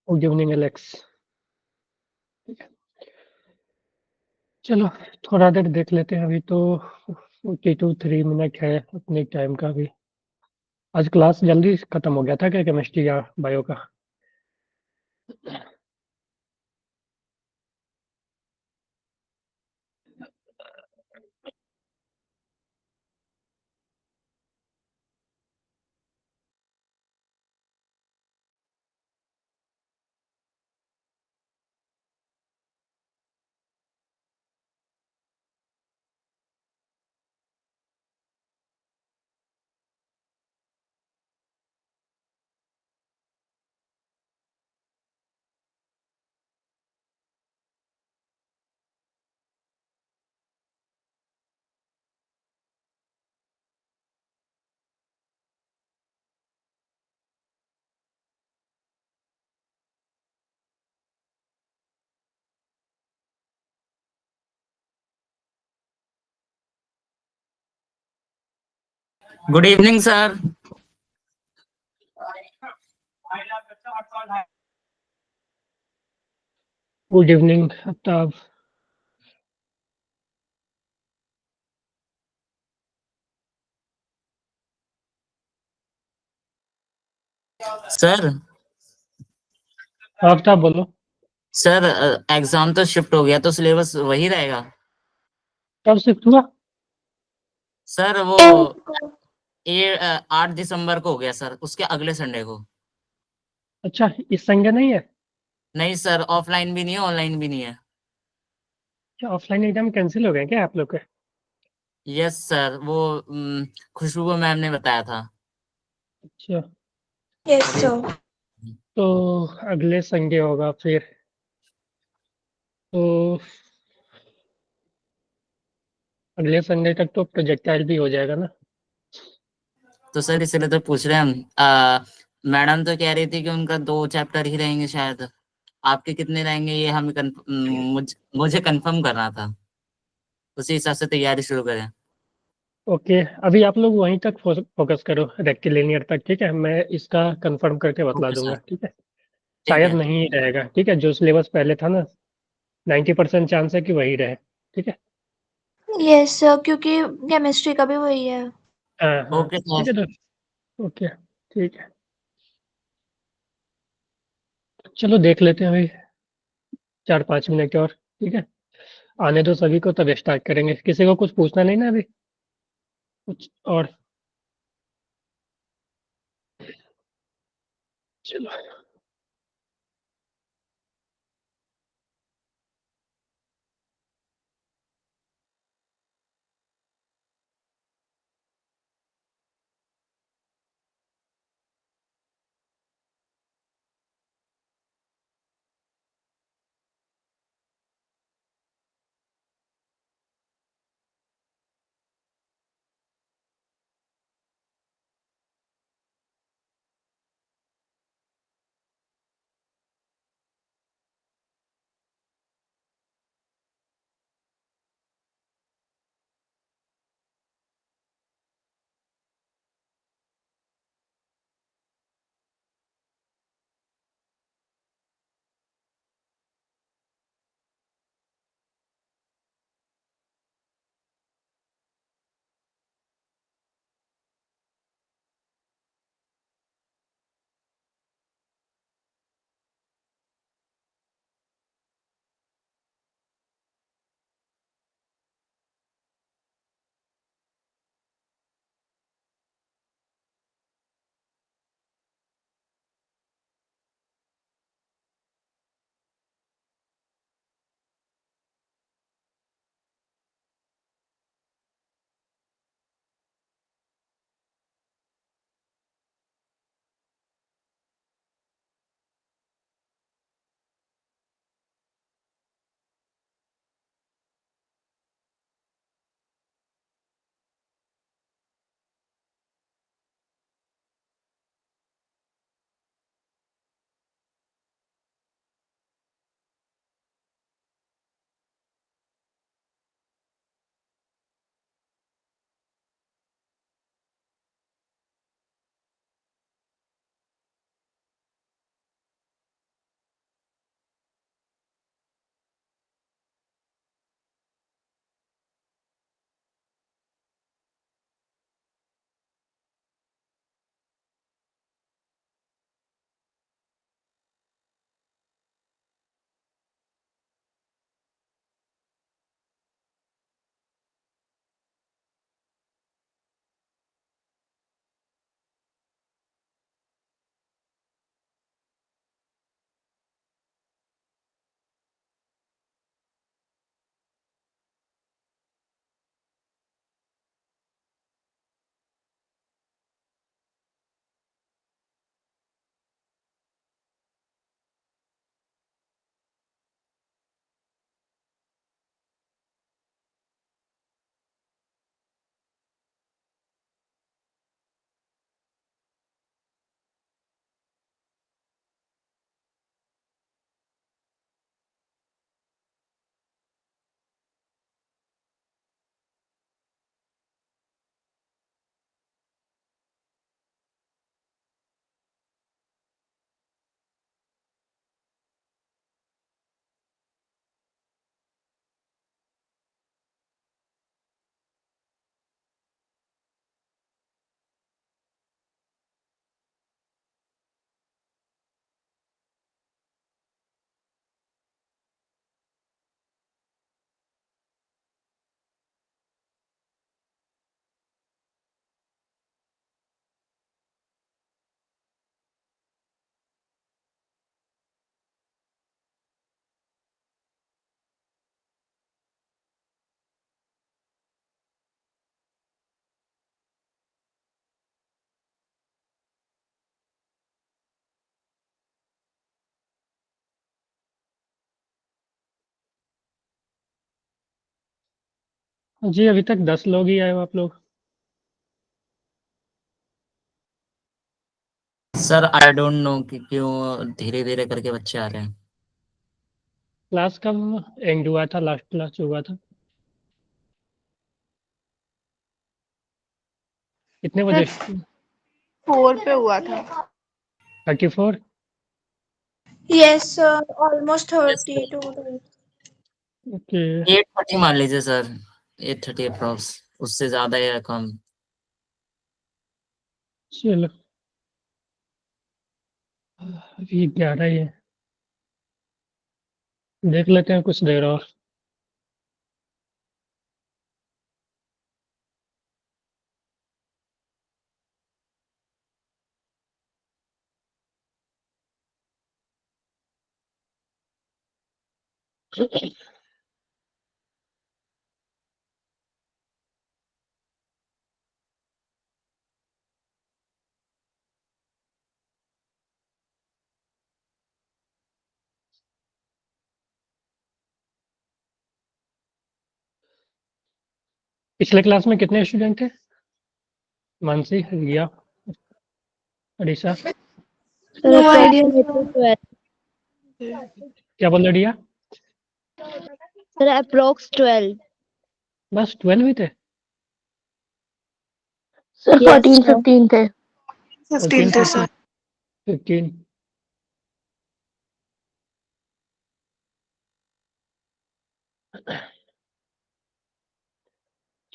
Good evening Alex. चलो थोड़ा देर देख लेते हैं। अभी तो 42-3 मिनट है अपने टाइम का भी। आज क्लास जल्दी खत्म हो गया था क्या, केमिस्ट्री या बायो का? Good evening sir. Good evening Aftab. Sir Aftab बोलो। सर एग्जाम तो शिफ्ट हो गया तो सिलेबस वही रहेगा। कब शिफ्ट हुआ? सर वो 8 दिसंबर को हो गया सर, उसके अगले संडे को। अच्छा, इस संडे नहीं है? नहीं सर, ऑफलाइन भी नहीं है, ऑनलाइन भी नहीं है। क्या ऑफलाइन एग्जाम कैंसिल हो गए क्या आप लोग के? यस सर, वो खुशबू मैम ने बताया था। अच्छा, यस सर। तो अगले संडे होगा फिर। तो अगले संडे तक तो प्रोजेक्टाइल भी हो जाएगा ना? तो सर इसलिए तो पूछ रहे हैं हम। मैडम तो कह रही थी कि उनका 2 चैप्टर ही रहेंगे शायद। आपके कितने रहेंगे ये हमें मुझे कंफर्म करना था। उसी हिसाब से तैयारी शुरू करें। ओके, अभी आप लोग वहीं तक फोकस करो, रेक्टिलिनियर तक। ठीक है, मैं इसका कंफर्म करके बतला ओके दूंगा। सर। ठीक है, ठीक शायद है। नहीं रहेगा। ठीक है, जो सिलेबस पहले था ना, 90% चांस है कि वही रहे। ठीक है। यस सर, क्योंकि केमिस्ट्री का भी वही है। हाँ हाँ, ओके ठीक है। सर। तो ओके, ठीक है। चलो देख लेते हैं अभी 4-5 मिनट और। ठीक है, आने दो सभी को, तब स्टार्ट करेंगे। किसी को कुछ पूछना नहीं ना अभी, कुछ और? चलो। जी अभी तक 10 लोग ही आए हो आप लोग। सर आई डोंट नो कि क्यों धीरे धीरे करके बच्चे आ रहे हैं। क्लास कब एंड हुआ था, लास्ट क्लास जो हुआ था कितने बजे? 4 पे हुआ था। 34। Yes, sir. Almost Yes, sir. 32. Okay 8:30 मान लीजिए सर, 8:30 अप्रॉक्स, उससे ज्यादा या कम। चलो अभी 11 ही है, देख लेते हैं कुछ देर और। पिछले क्लास में कितने स्टूडेंट थे? मानसी, रिया, Arisha, No idea, Sir, sir. क्या बोल रहे रिया? approx 12. बस 12 ही थे? Sir, Yes, 14, sir. 15 थे. 15 थे सर। 15।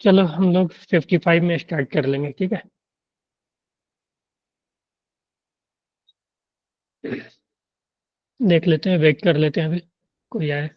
चलो हम लोग 55 में स्टार्ट कर लेंगे, ठीक है? देख लेते हैं, वेट कर लेते हैं अभी कोई आए।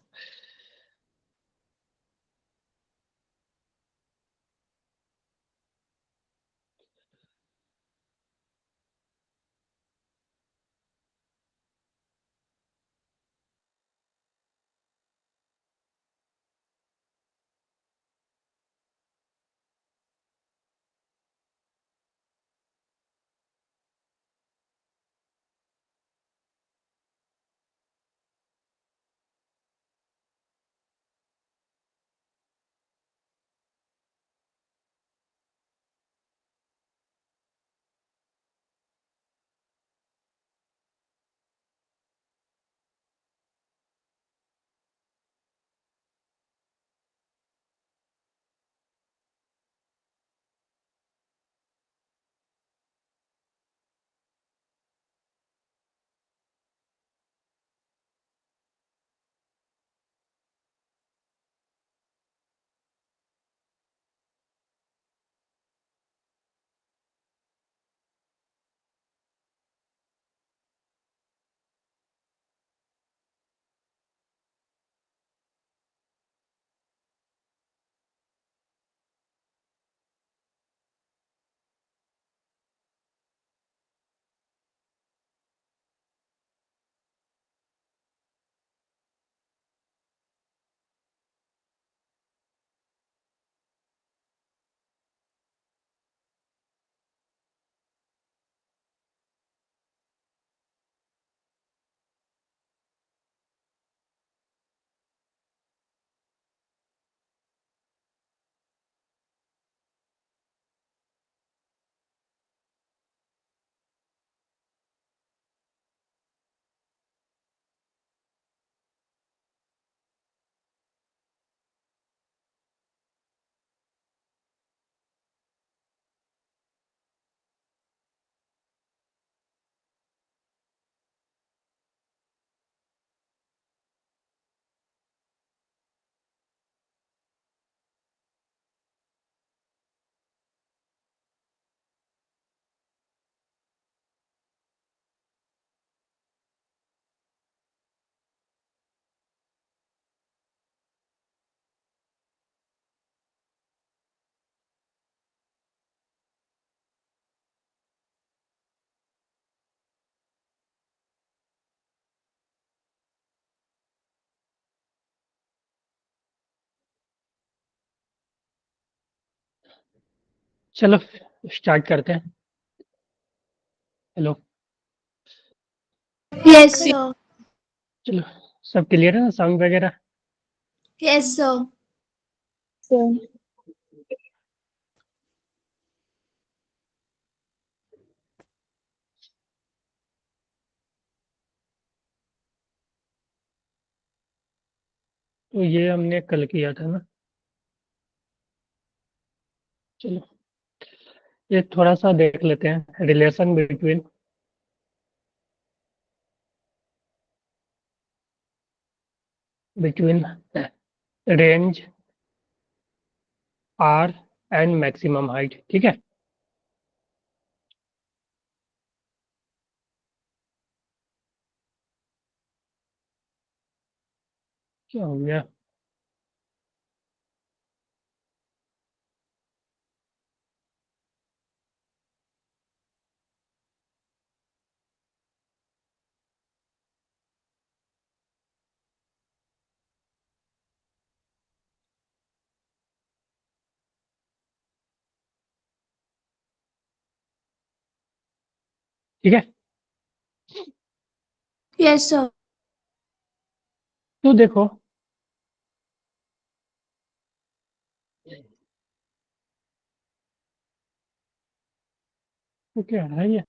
चलो स्टार्ट करते हैं। Hello, Yes, sir. चलो सब क्लियर है ना, साउंड वगैरह? Yes, sir. Sir, तो ये हमने कल किया था ना। चलो ये थोड़ा सा देख लेते हैं, relation between range R and maximum height. ठीक है, क्या हो गया? ठीक है, Yes, sir. तो देखो तो क्या है ये,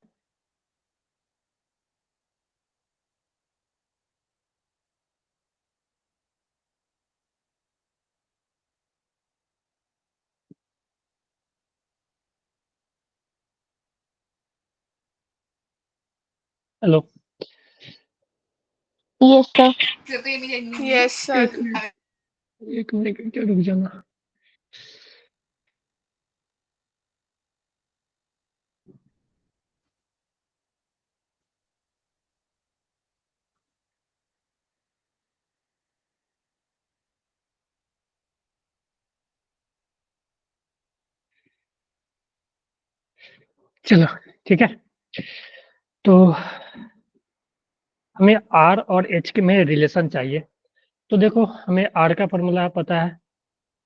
hello, Yes, sir. Yes, sir. एक मिनट क्या, रुक जाना। चलो ठीक है, तो हमें आर और एच के में रिलेशन चाहिए। तो देखो हमें आर का फॉर्मूला पता है,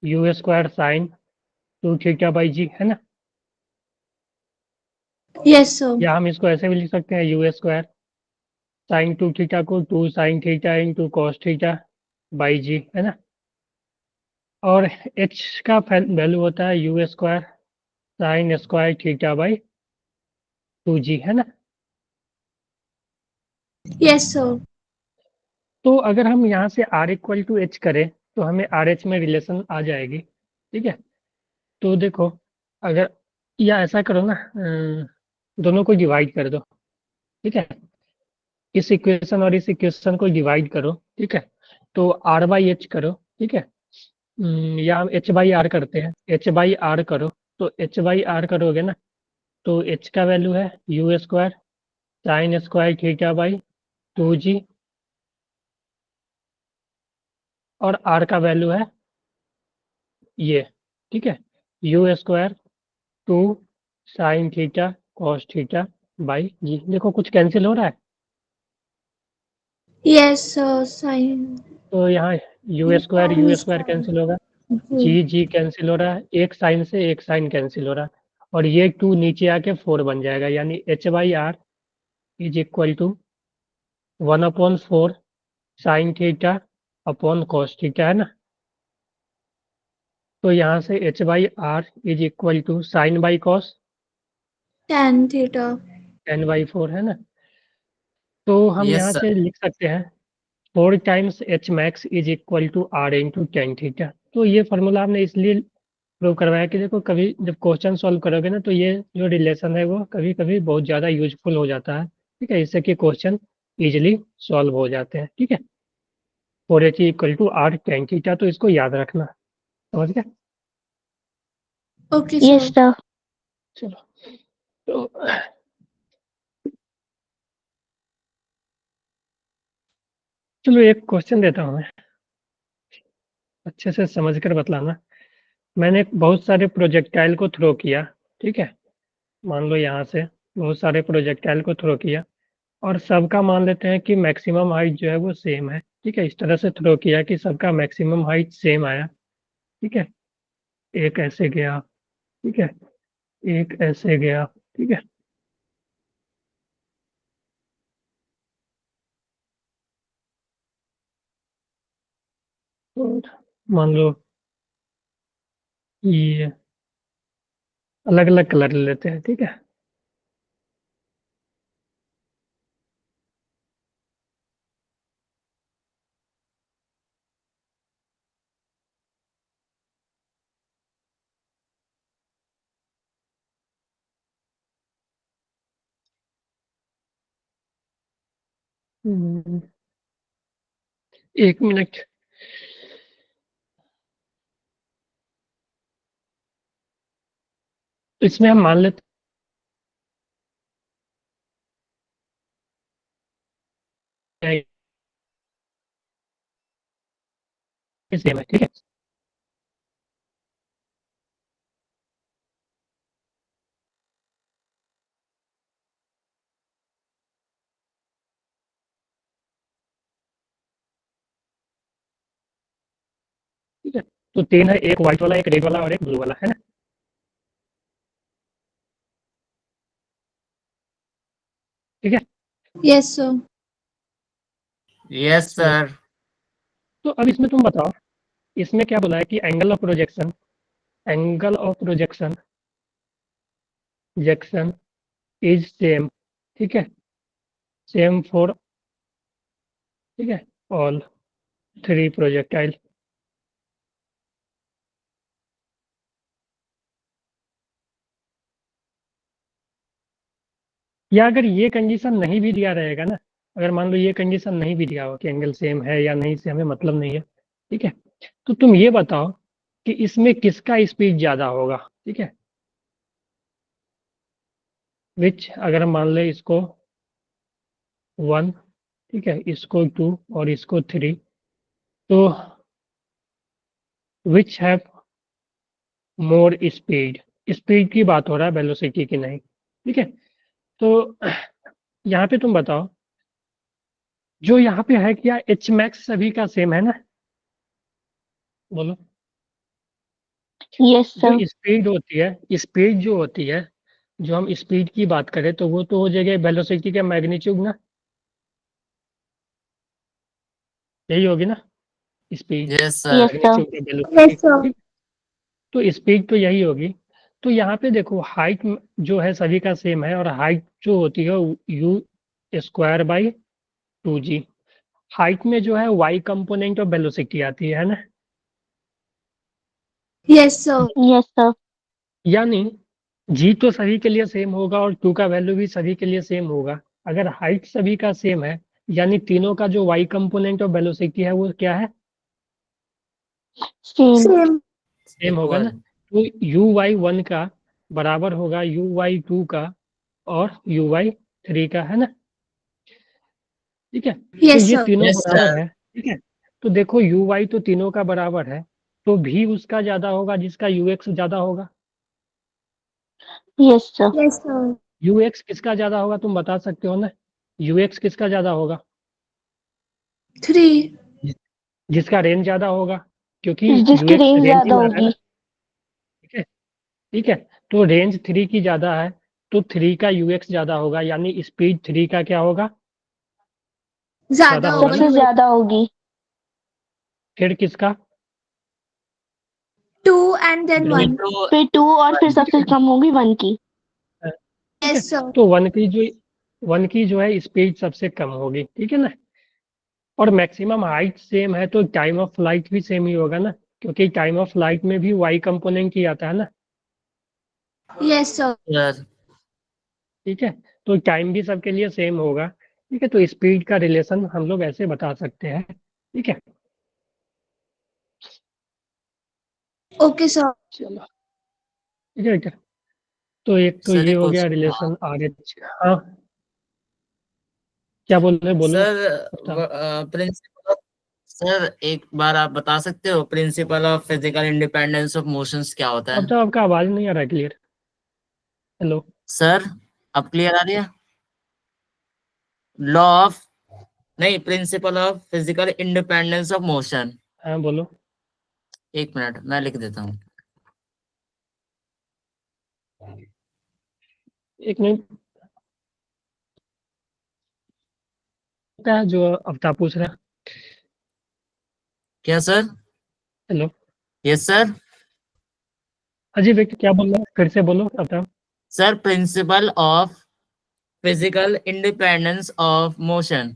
यू स्क्वायर साइन 2 थीटा/जी, है ना। Yes, sir. या हम इसको ऐसे भी लिख सकते हैं, यू स्क्वायर साइन 2 थीटा को 2 sin थीटा इंटू कॉस थीटा/जी, है ना। और एच का वैल्यू होता है यू स्क्वायर साइन स्क्वायर थीटा/2जी, है ना। Yes, sir. तो अगर हम यहाँ से आर इक्वल टू एच करें तो हमें आर एच में रिलेशन आ जाएगी। ठीक है, तो देखो अगर, या ऐसा करो ना, दोनों को डिवाइड कर दो। ठीक है, इस इक्वेशन और इस इक्वेशन को डिवाइड करो। ठीक है, तो आर बाई एच करो। ठीक है, या हम एच बाई आर करते हैं, एच बाई आर करो। तो एच बाई आर करोगे ना, तो एच का वैल्यू है यू स्क्वायर साइन स्क्वायर थीटा/2जी, और आर का वैल्यू है ये। ठीक है, u square 2 sin theta cos थीटा/जी। देखो कुछ कैंसिल हो रहा है, Yes, sir. Sign. तो यहाँ यू स्क्वायर कैंसिल होगा, जी जी कैंसिल हो रहा है, एक साइन से एक साइन कैंसिल हो रहा है, और ये 2 नीचे आके 4 बन जाएगा, यानी H by R is equal to 1/4 sine theta upon cos theta, है ना। तो यहाँ से H by R is equal to sine by cos Tan theta. 10/4, है ना। तो हम यस यहाँ सर। से लिख सकते हैं 4 times H max is equal to R into tan theta. तो ये फार्मूला हमने इसलिए प्रूव करवाया कि देखो कभी जब क्वेश्चन सॉल्व करोगे ना, तो ये जो रिलेशन है वो कभी कभी बहुत ज़्यादा यूजफुल हो जाता है। ठीक है, इससे कि क्वेश्चन इजिली सॉल्व हो जाते हैं। ठीक है, 4h equal to R tan theta, तो इसको याद रखना, समझ गए। Okay, Yes, sir. sir. चलो, तो चलो एक क्वेश्चन देता हूँ मैं, अच्छे से समझ कर बतलाना। मैंने बहुत सारे प्रोजेक्टाइल को थ्रो किया। ठीक है, मान लो यहाँ से बहुत सारे प्रोजेक्टाइल को थ्रो किया, और सबका मान लेते हैं कि मैक्सिमम हाइट जो है वो सेम है। ठीक है, इस तरह से थ्रो किया कि सबका मैक्सिमम हाइट सेम आया। ठीक है, एक ऐसे गया, ठीक है, एक ऐसे गया। ठीक है, तो मान लो ये अलग अलग कलर लेते हैं। ठीक है, एक मिनट। इसमें हम मान लेते हैं कि सेम है, ठीक है। ठीक है, तो 3 है, एक व्हाइट वाला, एक रेड वाला और एक ब्लू वाला, है ना। ठीक है। Yes, sir. Yes sir. तो अब इसमें तुम बताओ, इसमें क्या बोला है कि angle of projection, angle of projection Jackson is same, ठीक है, सेम फॉर, ठीक है, ऑल 3 प्रोजेक्टाइल। या अगर ये कंडीशन नहीं भी दिया रहेगा ना, अगर मान लो ये कंडीशन नहीं भी दिया हो कि एंगल सेम है या नहीं से हमें मतलब नहीं है, ठीक है, तो तुम ये बताओ कि इसमें किसका स्पीड ज़्यादा होगा, ठीक है, विच, अगर हम मान ले इसको 1, ठीक है, इसको 2 और इसको 3, तो which have more speed, speed की बात हो रहा है, वेलोसिटी की नहीं, ठीक है। तो यहाँ पे तुम बताओ, जो यहाँ पे है क्या एच मैक्स सभी का सेम है ना, बोलो। यस जो सर। स्पीड होती है, स्पीड जो होती है, जो हम स्पीड की बात करें तो वो तो हो जाएगा वेलोसिटी का मैग्नीट्यूड ना, यही होगी ना, speed yes sir. Yes sir. Magnitude का वेलोसिटी, Yes, sir. ठीक। तो स्पीड तो यही होगी। तो यहाँ पे देखो हाइट जो है सभी का सेम है, और हाइट जो होती है u square by 2g। Height में जो है वाई कंपोनेंट ऑफ वेलोसिटी आती है ना, Yes, sir. Yes sir. यानी जी तो सभी के लिए सेम होगा और टू का वैल्यू भी सभी के लिए सेम होगा। अगर हाइट सभी का सेम है, यानी तीनों का जो वाई कंपोनेंट ऑफ वेलोसिटी है वो क्या है, सेम। Same. सेम होगा ना। इक्वल। तो यू वाई 1 का बराबर होगा यू वाई 2 का और यू वाई 3 का, है ना, ठीक है। तो Yes, ये sir. तीनों यस बराबर सर। है, ठीक है। तो देखो यू वाई तो तीनों का बराबर है, तो भी उसका ज्यादा होगा जिसका यू एक्स ज्यादा होगा। Yes sir. Yes, sir. You x किसका ज्यादा होगा तुम बता सकते हो ना, यू एक्स किसका ज्यादा होगा, 3. जिसका रेंज ज्यादा होगा, क्योंकि जिसकी यूएक्स रेंज रेंज ज्यादा में आ रहा है ना, होगी। ठीक है, ठीक है। तो रेंज 3 की ज्यादा है, तो 3 का यूएक्स ज्यादा होगा, यानी स्पीड 3 का क्या होगा, ज्यादा ज्यादा होगा होगा ना। सबसे यूएस. ज्यादा होगी। फिर किसका, 2 and then फिर 1. तो फिर 2 और फिर सबसे कम होगी 1 की। ठीक है। Yes, sir. तो वन की जो है स्पीड सबसे कम होगी, ठीक है ना। और मैक्सिमम हाइट सेम है तो टाइम ऑफ फ्लाइट भी सेम ही होगा ना, क्योंकि टाइम ऑफ फ्लाइट में भी वाई कंपोनेंट ही आता है ना, Yes, sir. सर। ठीक है। तो टाइम भी सबके लिए सेम होगा, ठीक है। तो स्पीड का रिलेशन हम लोग ऐसे बता सकते हैं, ठीक है। Okay, sir. चलो, ठीक है बेटा। तो एक तो सर ये एक हो गया क्वेश्चन था। Relation R H. हाँ, क्या बोल रहे, बोलो सर बताओ। प्रिंसिपल, सर एक बार आप बता सकते हो principle of physical independence of motions क्या होता अब है? तो आपका आवाज नहीं आ रहा क्लियर। हेलो। सर अब क्लियर आ रही है? लॉ ऑफ, नहीं, principle of physical independence of motion. हाँ बोलो। एक मिनट मैं लिख देता हूँ। एक मिनट का जो अवतार पूछ रहा है। क्या sir? Hello. Yes sir. Ajay व्यक्ति क्या बोल रहा है, फिर से बोलो अवतार। Sir principle of physical independence of motion.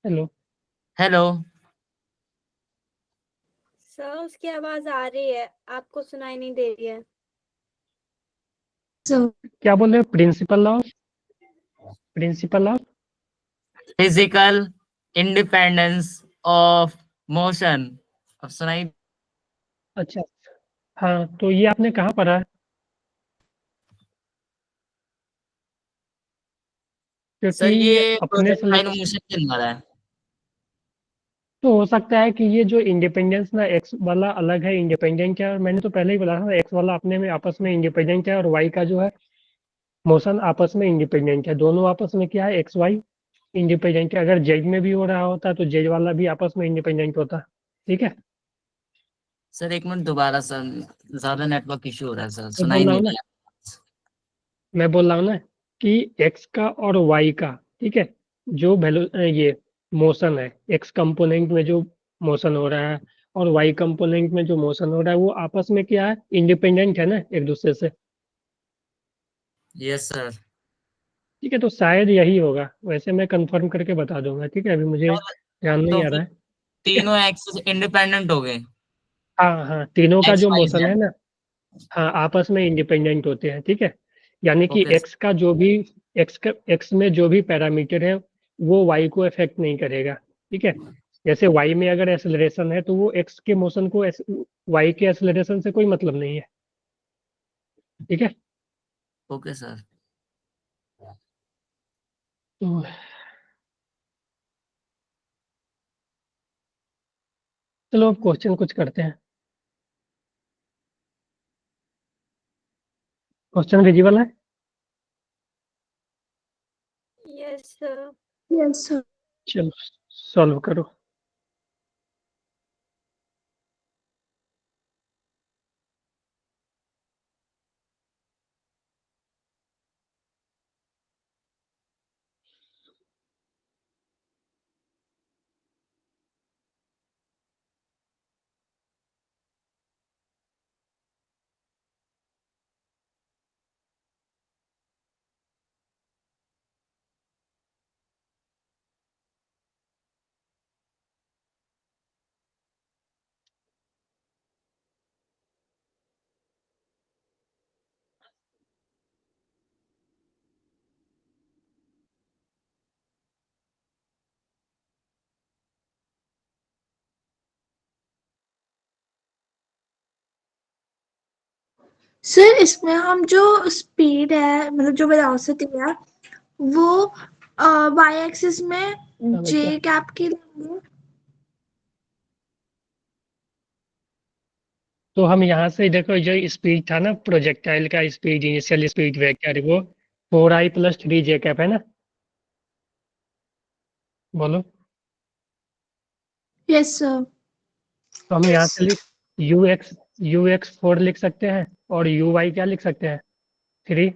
Hello. Hello. Sir उसकी आवाज आ रही है, आपको सुनाई नहीं दे रही है। So, क्या बोल रहे हो, principle of principle of physical independence of motion. अब सुनाई। अच्छा, हाँ तो ये आपने कहाँ पढ़ा है? क्योंकि सर ये अपने प्रोजेक्टाइल सिलेबस मोशन के अंदर है। तो हो सकता है कि ये जो इंडिपेंडेंस ना एक्स वाला अलग है, इंडिपेंडेंट है, और मैंने तो पहले ही बोला था ना एक्स वाला अपने में आपस में इंडिपेंडेंट है, और वाई का जो है मोशन आपस में इंडिपेंडेंट है। दोनों आपस में क्या है, एक्स वाई इंडिपेंडेंट है। अगर जेड में भी हो रहा होता तो जेड वाला भी आपस में इंडिपेंडेंट होता। ठीक है, सर एक मिनट दोबारा सर, ज्यादा नेटवर्क इशू हो रहा है सर, मैं सुनाई बोल रहा नहीं हूँ ना दिया। मैं बोल रहा हूँ ना कि एक्स का और वाई का, ठीक है, जो वैल्यू ये मोशन है, एक्स कंपोनेंट में जो मोशन हो रहा है और वाई कंपोनेंट में जो मोशन हो रहा है, वो आपस में क्या है, इंडिपेंडेंट है ना एक दूसरे से। Yes sir. ठीक है, तो शायद यही होगा, वैसे मैं कंफर्म करके बता दूंगा। ठीक है, अभी मुझे ध्यान नहीं तो आ फिर रहा है। ठीक है, तीनों एक्सिस इंडिपेंडेंट हो गए। हाँ हाँ, तीनों का एक्स जो वाई मोशन है जेड। ना, हाँ आपस में इंडिपेंडेंट होते हैं। ठीक है, यानी कि ओके एक्स का जो भी एक्स में जो भी पैरामीटर है वो वाई को अफेक्ट नहीं करेगा। ठीक है, जैसे वाई में अगर एक्सेलरेशन है तो वो एक्स के मोशन को वाई के एक्सेलरेशन से कोई मतलब नहीं है। ठीक है, ओके सर। तो चलो अब क्वेश्चन कुछ करते हैं। क्वेश्चन विजिबल है? Yes sir. Yes sir. चलो सॉल्व करो। सर इसमें हम जो स्पीड है, मतलब जो वेलोसिटी है, वो वाई एक्सिस में हाँ जे बेटा, कैप की लेंगे। तो हम यहाँ से देखो, जो स्पीड था ना प्रोजेक्टाइल का स्पीड, इनिशियल स्पीड वेक्टर, वो 4i+3 जे कैप है ना। बोलो। Yes sir. तो हम यहाँ से लिख यू एक्स 4 लिख सकते हैं, और यू वाई क्या लिख सकते हैं, 3।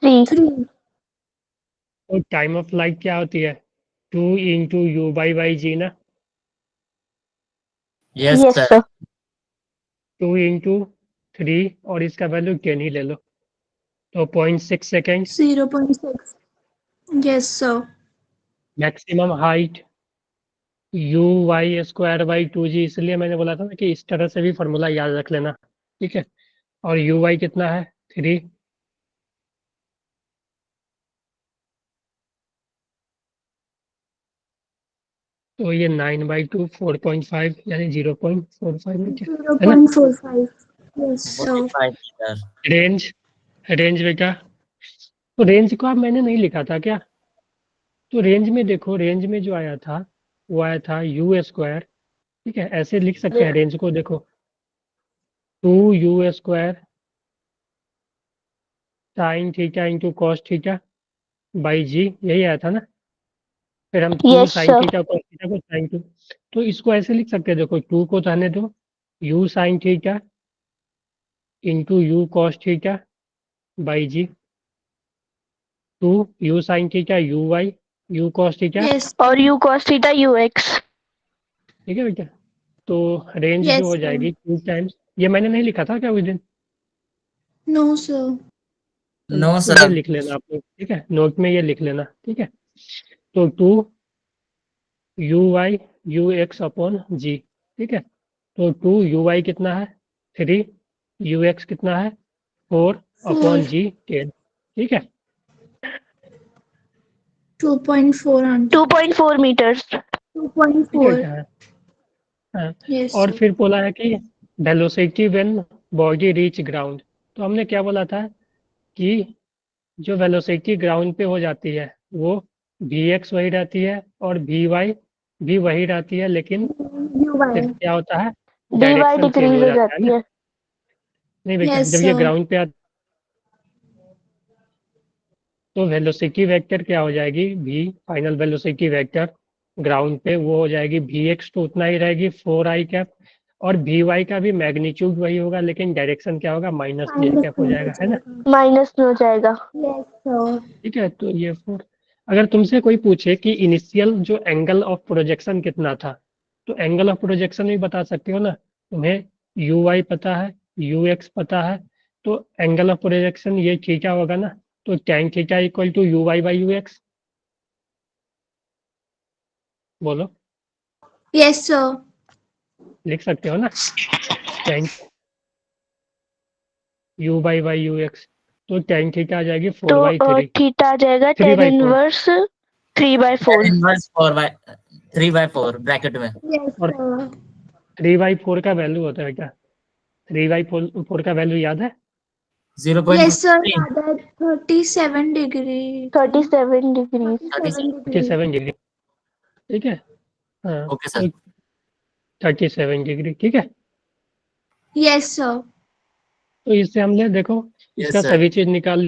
3। 3। और टाइम ऑफ फ्लाइट क्या होती है, 2 × u/y जी ना। Yes yes sir. सर। 2 × 3, और इसका वैल्यू 10 ही ले लो, तो 0.6 second. 0.6। Yes sir. Maximum height u/2 इसलिए मैंने बोला था ना कि इस तरह से भी फॉर्मूला याद रख लेना। ठीक है, और यू वाई कितना है, 3। तो ये 9/2 4.5 यानी 0.45 मीटर है ना। 0.45। Yes sir. 45 metre. Range range बेटा, तो रेंज को आप मैंने नहीं लिखा था क्या? तो रेंज में देखो, रेंज में जो आया था वो आया था u²। ठीक है, ऐसे लिख सकते हैं रेंज को, देखो 2u² sine theta into cos theta by g, यही आया था ना। फिर हम two yes sine sir. Theta cos theta को साइन टू, तो इसको ऐसे लिख सकते हैं, देखो 2 को रहने दो, u sine theta into U cos theta by G, 2 u sine theta U Y U cos theta. Yes. और u cos थीटा ux। ठीक है बेटा, तो रेंज जो यस हो सर। जाएगी 2 टाइम्स, ये मैंने नहीं लिखा था क्या उस दिन? No sir. नो तो ये सर। लिख लेना आप लोग, ठीक है, नोट में ये लिख लेना। ठीक है, तो 2 u/y/x/g। ठीक है, तो 2 u/y कितना है, 3, u/x कितना है, 4/g 10। ठीक है, 2.4 आंटी 2.4 meters. ठीक है 2.4 क्या है? हाँ, यस और सर फिर बोला है कि velocity when body reach ground. तो हमने क्या बोला था कि जो वेलोसिटी ग्राउंड पे हो जाती है वो वी एक्स वही रहती है और वी वाई भी वही रहती है, लेकिन यू वाई सिर्फ क्या होता है, dy डायरेक्शन चेंज डिक्रीज हो हो जाता है जाती ना। है. नहीं बेटा, यस जब ये सर ग्राउंड पे आता तो वेलोसिटी वेक्टर क्या हो जाएगी, V final velocity vector ground पे वो हो जाएगी वी एक्स, तो उतना ही रहेगी 4 i कैप, और वी वाई का भी मैग्नीट्यूड वही होगा, लेकिन डायरेक्शन क्या होगा, माइनस जे माइनस कैप हो में हो जाएगा, है ना। जाएगा माइनस में हो जाएगा. यस सर ठीक है, तो ये 4। अगर तुमसे कोई पूछे कि इनिशियल जो एंगल ऑफ प्रोजेक्शन कितना था, तो एंगल ऑफ प्रोजेक्शन भी बता सकते हो ना। तुम्हें यू वाई पता है, यू एक्स पता है, तो एंगल ऑफ प्रोजेक्शन ये थीटा होगा ना। तो tan theta equal to you Y by U X. बोलो, यस सर लिख सकते हो ना, tan U by U X. तो tan थीटा आ जाएगी तो 4/3, थीटा आ जाएगा 3/4। 10 inverse 3/4. इनवर्स 3/4 ब्रैकेट में। यस और सर 3/4 का वैल्यू होता है क्या, 3/4 का वैल्यू याद है? 0.3 यस सर याद है 37 डिग्री 37 degrees. 37। 37 डिग्री। ठीक है, हाँ, ओके तो सर। 37 डिग्री, ठीक है। यस सर तो इससे हमने देखो यस इसका सर। सभी चीज निकाल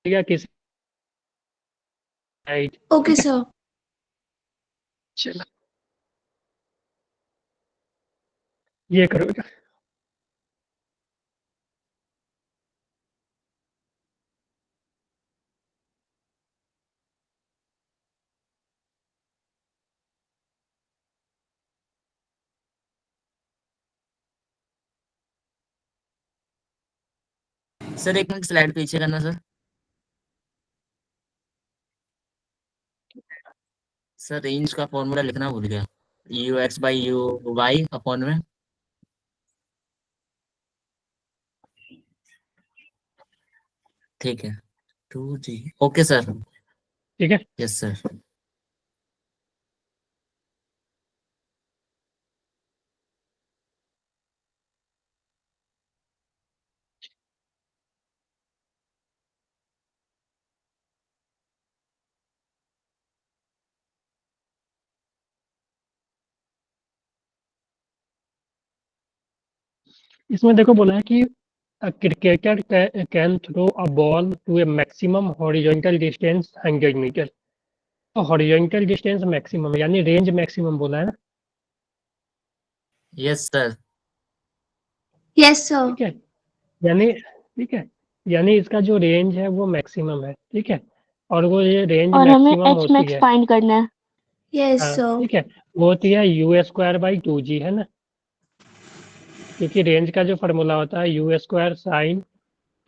लिया किस साइड। ओके सर चलो, ये करो बेटा। सर एक मिनट स्लाइड पीछे करना सर। सर रेंज का फॉर्मूला लिखना भूल गया। U X by U Y upon में। ठीक है, 2g। Okay sir. ठीक है, यस सर। इसमें देखो बोला है कि cricketer can throw a ball to a maximum horizontal distance 100 metre. तो हॉरिजॉन्टल डिस्टेंस मैक्सिमम यानी रेंज मैक्सिमम बोला है ना। Yes sir. यस सर ठीक है, यानी ठीक है, यानी इसका जो रेंज है वो मैक्सिमम है, ठीक है। और वो ये रेंज और हमें मैक्सिमम h होती max है, फाइंड करना है. यस हाँ सर ठीक है, वो होती है u² बाई 2g, है ना। क्योंकि रेंज का जो फार्मूला होता है u² sine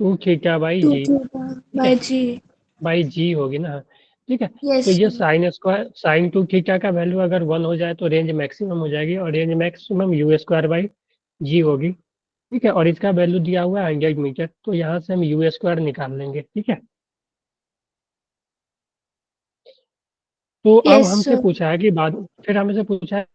2 theta by two G, theta ठीक है, बाय जी बाई जी होगी ना, हाँ, ठीक है। तो यस ये सर साइन 2 थीटा का वैल्यू अगर 1 हो जाए तो रेंज मैक्सिमम हो जाएगी, और रेंज मैक्सिमम u² बाई जी होगी, ठीक है। और इसका वैल्यू दिया हुआ है 100 मीटर, तो यहाँ से हम u² निकाल लेंगे, ठीक है। तो अब यस हमसे सर पूछा है कि बाद फिर हमसे पूछा है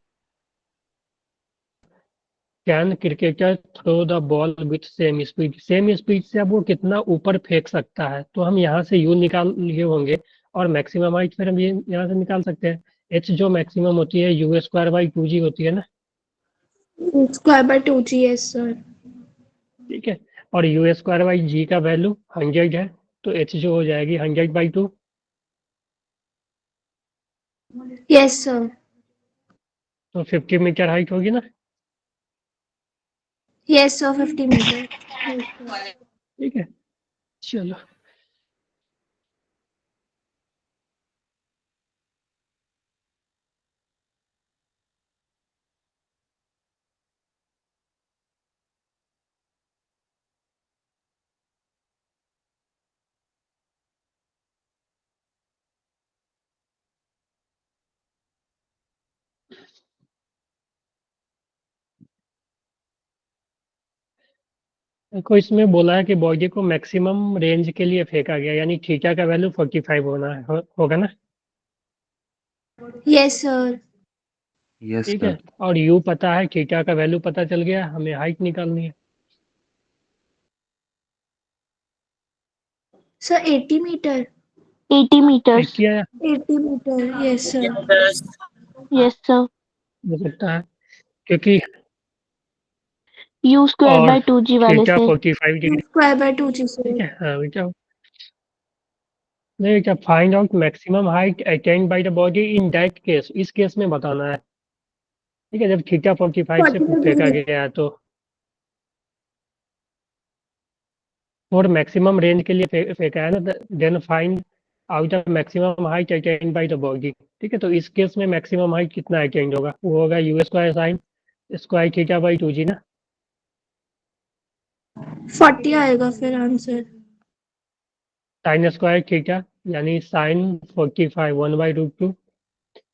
can cricketer throw the ball with same speed. Same speed से अब वो कितना ऊपर फेंक सकता है, तो हम यहाँ से यू निकाल लिए होंगे, और मैक्सिमम हाइट फिर हम ये यहाँ से निकाल सकते हैं। एच जो मैक्सिमम होती है u² बाई 2g होती है ना, square by 2g yes sir ठीक है। और u² बाई जी का वैल्यू 100 है, तो एच जो हो जाएगी 100/2। यस सर तो 50 मीटर हाइट होगी ना, यस सर 50 मीटर ठीक है। चलो, देखो इसमें बोला है कि बॉडी को मैक्सिमम रेंज के लिए फेंका गया, यानी थीटा का वैल्यू 45 होना है, होगा ना? Yes sir. यस ठीक है, सर। और यू पता है, थीटा का वैल्यू पता चल गया, हमें हाइट निकालनी है। Sir 80 metre. 80 meters. 80 आया 80 metre yes sir. Yes, sir. हो सकता है, क्योंकि U square और by 2G वाले थीटा से. 45 डिग्री। स्क्वायर बाय 2 जी ठीक सर। है, हाँ बेटा। नहीं बेटा, find out maximum height attained by the body in that case, इस केस में बताना है। ठीक है, जब थीटा 45 से 45 फेंका डिग्री। गया है तो, और मैक्सिमम रेंज के लिए फेंका है ना, then find out the maximum height attained by the body. ठीक है, तो इस केस में मैक्सिमम हाइट कितना अटेन्ड होगा? वो होगा you square sine square theta by 2G ना। 40 आएगा फिर आंसर। साइन स्क्वायर थीटा यानी साइन 45 1/√2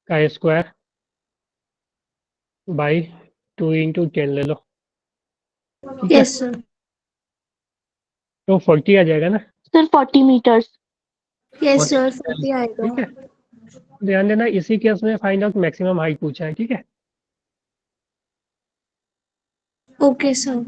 का स्क्वायर बाई 2 × 10 ले लो। ठीक है, यस सर। तो 40 आ जाएगा ना। Sir, 40 meters. यस सर 40 आएगा। ठीक है, ध्यान देना इसी केस में फाइंड आउट मैक्सिमम हाइट पूछा है। ठीक है, ओके सर।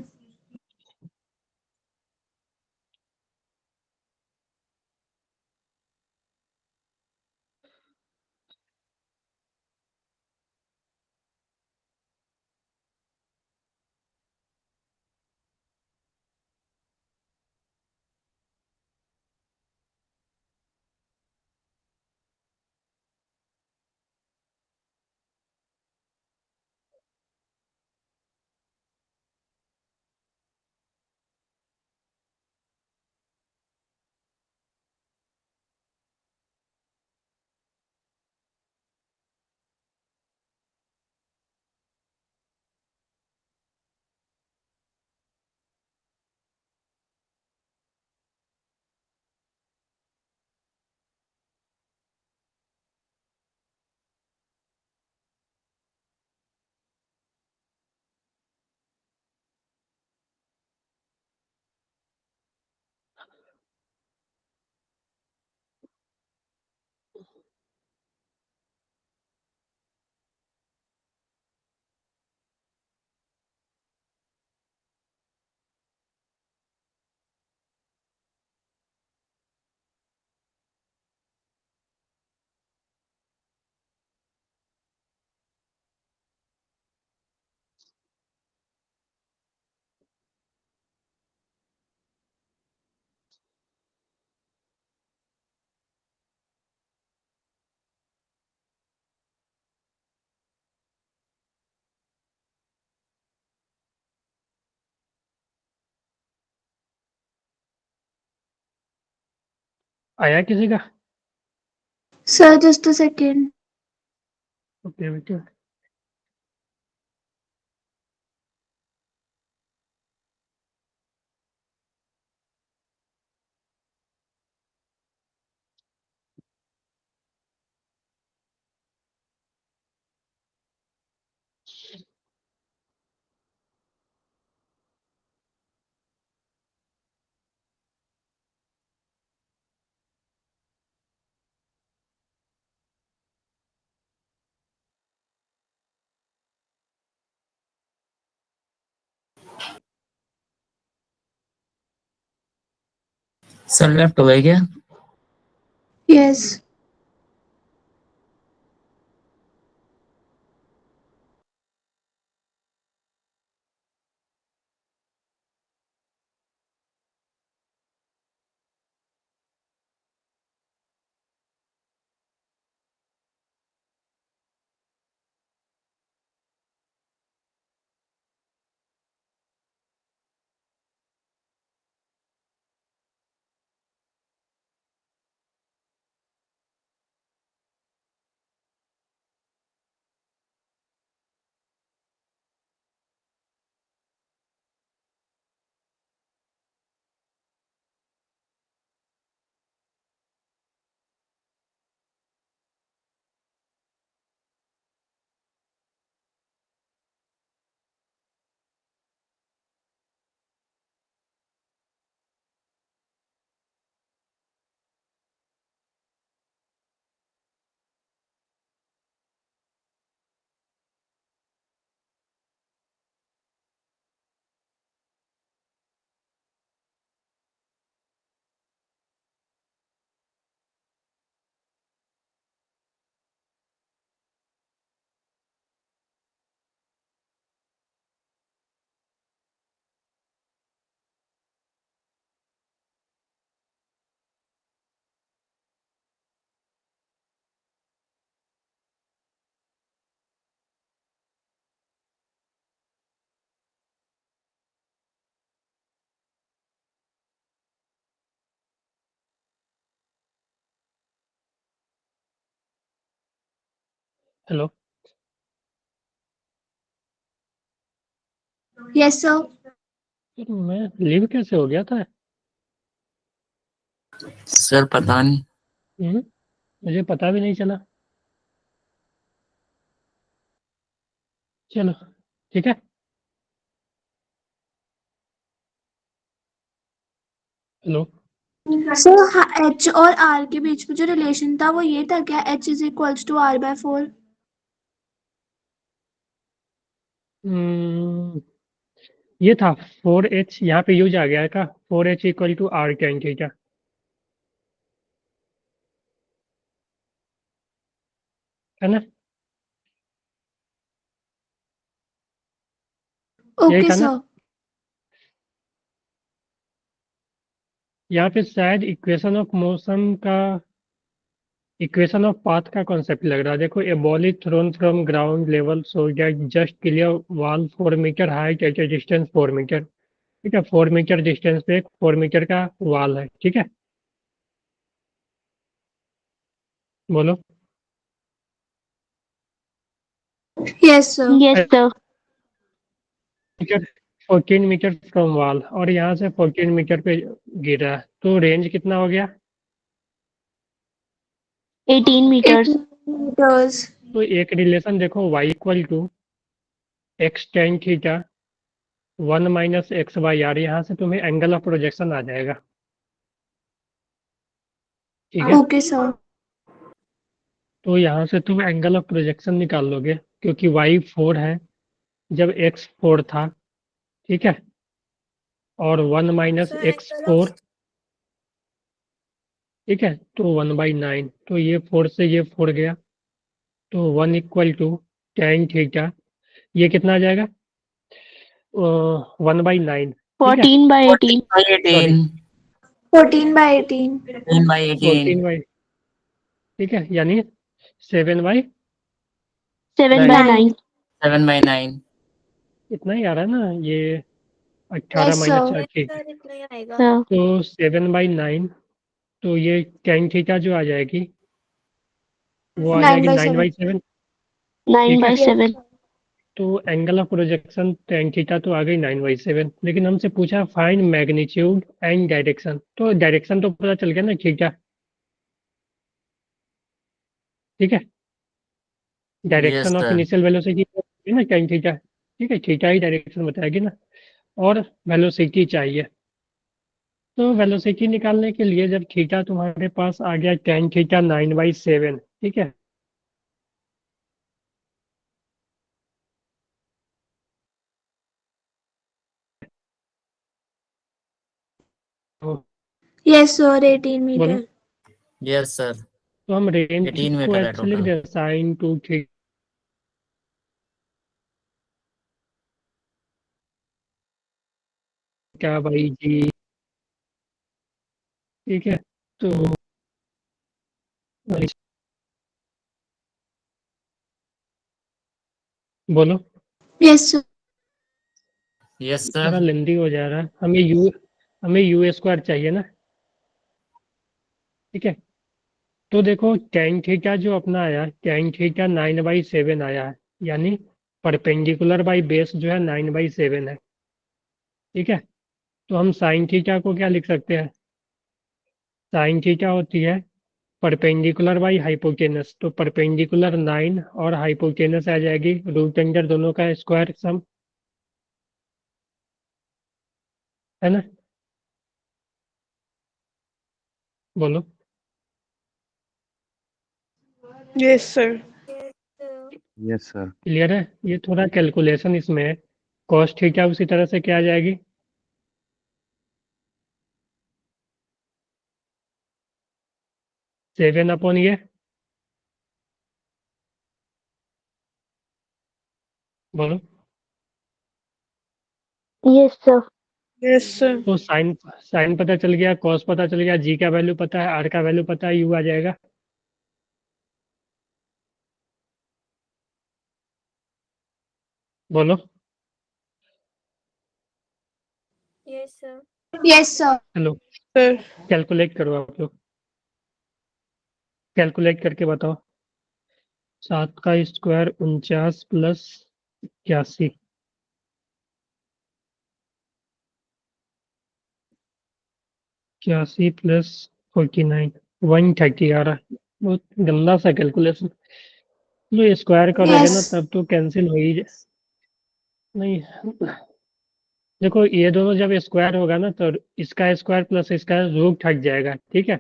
आया किसी का? Sir just a second. Okay बेटा। सर लेफ्ट हो गए क्या? यस। Hello, yes sir. फिर मैं लीव कैसे हो गया था? सर पता नहीं। मुझे पता भी नहीं चला। चलो, ठीक है। हेलो, सर एच और आर के बीच में जो रिलेशन था वो ये था क्या, H is equals to R by 4? ये था 4h, यहाँ पे यूज आ गया का 4h equal to R tan theta, है ना? यही ओके था ना? सर। यहाँ पे शायद इक्वेशन ऑफ पाथ का कॉन्सेप्ट लग रहा है। देखो, a ball is thrown from ground level so that just clear wall 4 metre height at a distance 4 metre. ठीक है, 4 मीटर डिस्टेंस पे 4 मीटर का वॉल है। ठीक है, बोलो। Yes sir. Yes, sir. Metre 14 metre from wall, और यहाँ से 14 मीटर पे गिरा है, तो रेंज कितना हो गया? 18 meters. 18 meters। तो एक रिलेशन देखो, y equal to X tan theta 1 - x/r, यहाँ से तुम्हें एंगल ऑफ प्रोजेक्शन आ जाएगा। ठीक है, ओके सर। तो यहाँ से तुम एंगल ऑफ प्रोजेक्शन निकाल लोगे, क्योंकि y 4 है जब x 4 था। ठीक है, और 1 सर - x एंगल 4। ऑफ ठीक है, तो 1/9, तो ये 4 से ये 4 गया, तो 1 इक्वल टू टेन थीटा, ये कितना आ जाएगा? 1/9। ठीक है, 14 by 18. 18 14 by 18। 14/18। 14 बाई, ठीक है, यानी 7/9। 7 by 9। 9. 7/9। इतना ही आ रहा है ना ये? 18 यस माइनस सर। चार, ठीक। सर इतना ही आएगा। Sir. तो 7/9, तो ये टेन थीटा जो आ जाएगी वो आ 9 जाएगी by 7। 9/7। 9 ठीक है, by 7. तो angle of projection ten theta तो आ गई 9/7, लेकिन हमसे पूछा फाइंड मैग्नीट्यूड एंड डायरेक्शन, तो डायरेक्शन तो पता चल गया ना, थीटा। ठीक है, yes direction of sir. Initial velocity है ना टेन थीटा। ठीक है, थीटा ही डायरेक्शन बताएगी ना, और वेलोसिटी चाहिए। तो वेलोसिटी निकालने के लिए जब थीटा तुम्हारे पास आ गया टेन थीटा 9/7, ठीक है, तो यस सर 18 बोलो। मीटर। Yes sir. तो हम रेंज 18 को मीटर है ऐसे लिख टोटल। दे, sine two theta by g. ठीक है, तो बोलो। Yes sir. यस थोड़ा सर। लेंदी हो जा रहा है, हमें यू स्क्वायर चाहिए ना। ठीक है, तो देखो टेन थीटा जो अपना आया, टेन थीटा 9/7 आया है, यानी परपेंडिकुलर बाई बेस जो है 9/7 है। ठीक है, तो हम साइन थीटा को क्या लिख सकते हैं? साइन थीटा होती है परपेंडिकुलर बाई हाइपोटेनस, तो परपेंडिकुलर 9 और हाइपोटेनस आ जाएगी रूट अंडर दोनों का स्क्वायर सम, है ना? बोलो। Yes, sir. Yes, sir. Clear है? ये थोड़ा कैलकुलेशन इसमें है। कॉस थीटा उसी तरह से क्या आ जाएगी? सेवन अपॉन ये, बोलो। Yes, sir. Yes, sir. तो साइन साइन पता चल गया, कॉस पता चल गया, जी का वैल्यू पता है, आर का वैल्यू पता है, यू आ जाएगा। बोलो। Yes sir. Yes sir. Hello, Sir. Calculate करो आप लोग, कैलकुलेट करके बताओ। 7 का स्क्वायर 49 प्लस 81, 81 प्लस 49, 130 आ रहा है। बहुत गंदा सा कैलकुलेशन। जो स्क्वायर करोगे ना Yes. तब तो कैंसिल हो ही नहीं। देखो ये दोनों जब स्क्वायर होगा ना तो इसका स्क्वायर प्लस इसका रूट हट जाएगा, ठीक है।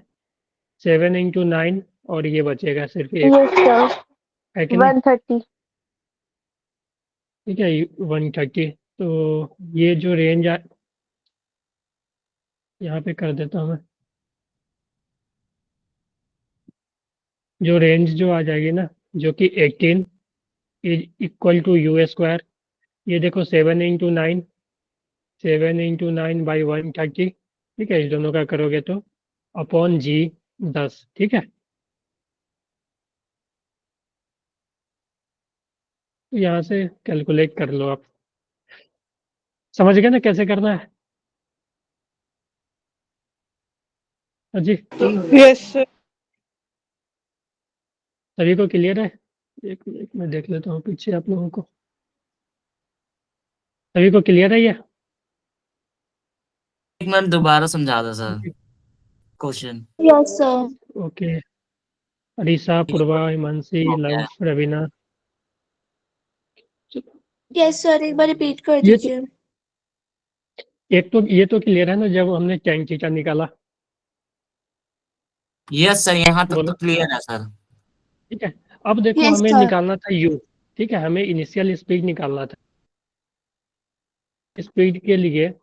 7 इंटू 9 और ये बचेगा सिर्फ एक, Yes, sir. है कि नहीं? 130. ठीक है, 130। तो ये जो रेंज यहाँ पे कर देता हूँ मैं। जो रेंज जो आ जाएगी ना, जो कि 18 is equal to you square. ये देखो 7 इंटू 9, 7 इंटू 9 बाई 130, ठीक है। इस दोनों का करोगे तो अपॉन जी 10, ठीक है। तो यहाँ से कैलकुलेट कर लो आप। समझ गए ना कैसे करना है? हाँ जी, Yes, sir. सभी को क्लियर है? एक मिनट में देख लेता हूँ पीछे आप लोगों को। सभी को क्लियर है ये? एक मिनट दोबारा समझा दो sir question. Yes, sir. Okay. Arisa, Purva, Himanshi, Luv, Raveena. Yes, sir. एक बार रिपीट कर ये तो दीजिए। एक तो ये तो क्लियर है ना जब हमने tan थीटा निकाला। यस सर, यहाँ तक तो बोलो, क्लियर है सर। ठीक है। अब देखो Yes, हमें sir. निकालना था u, ठीक है। हमें इनिशियल स्पीड निकालना था। स्पीड के लिए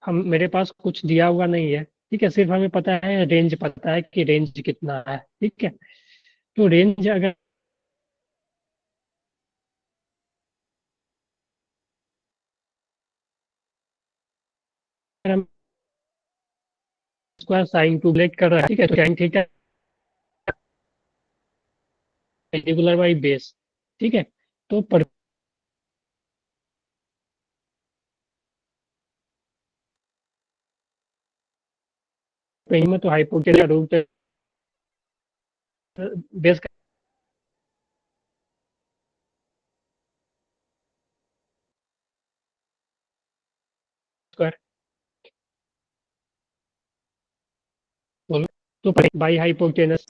हम मेरे पास कुछ दिया हुआ नहीं है, ठीक है। सिर्फ हमें पता है रेंज, पता है कि रेंज कितना है, ठीक है। तो रेंज अगर हम स्क्वायर साइन टू लेट कर रहा है, ठीक है, तो tan theta regular by base, ठीक है। तो पर में तो हाइपोटेनस का रूट बेस का स्क्वायर, बोलो। तो बाई हाइपोटेनस,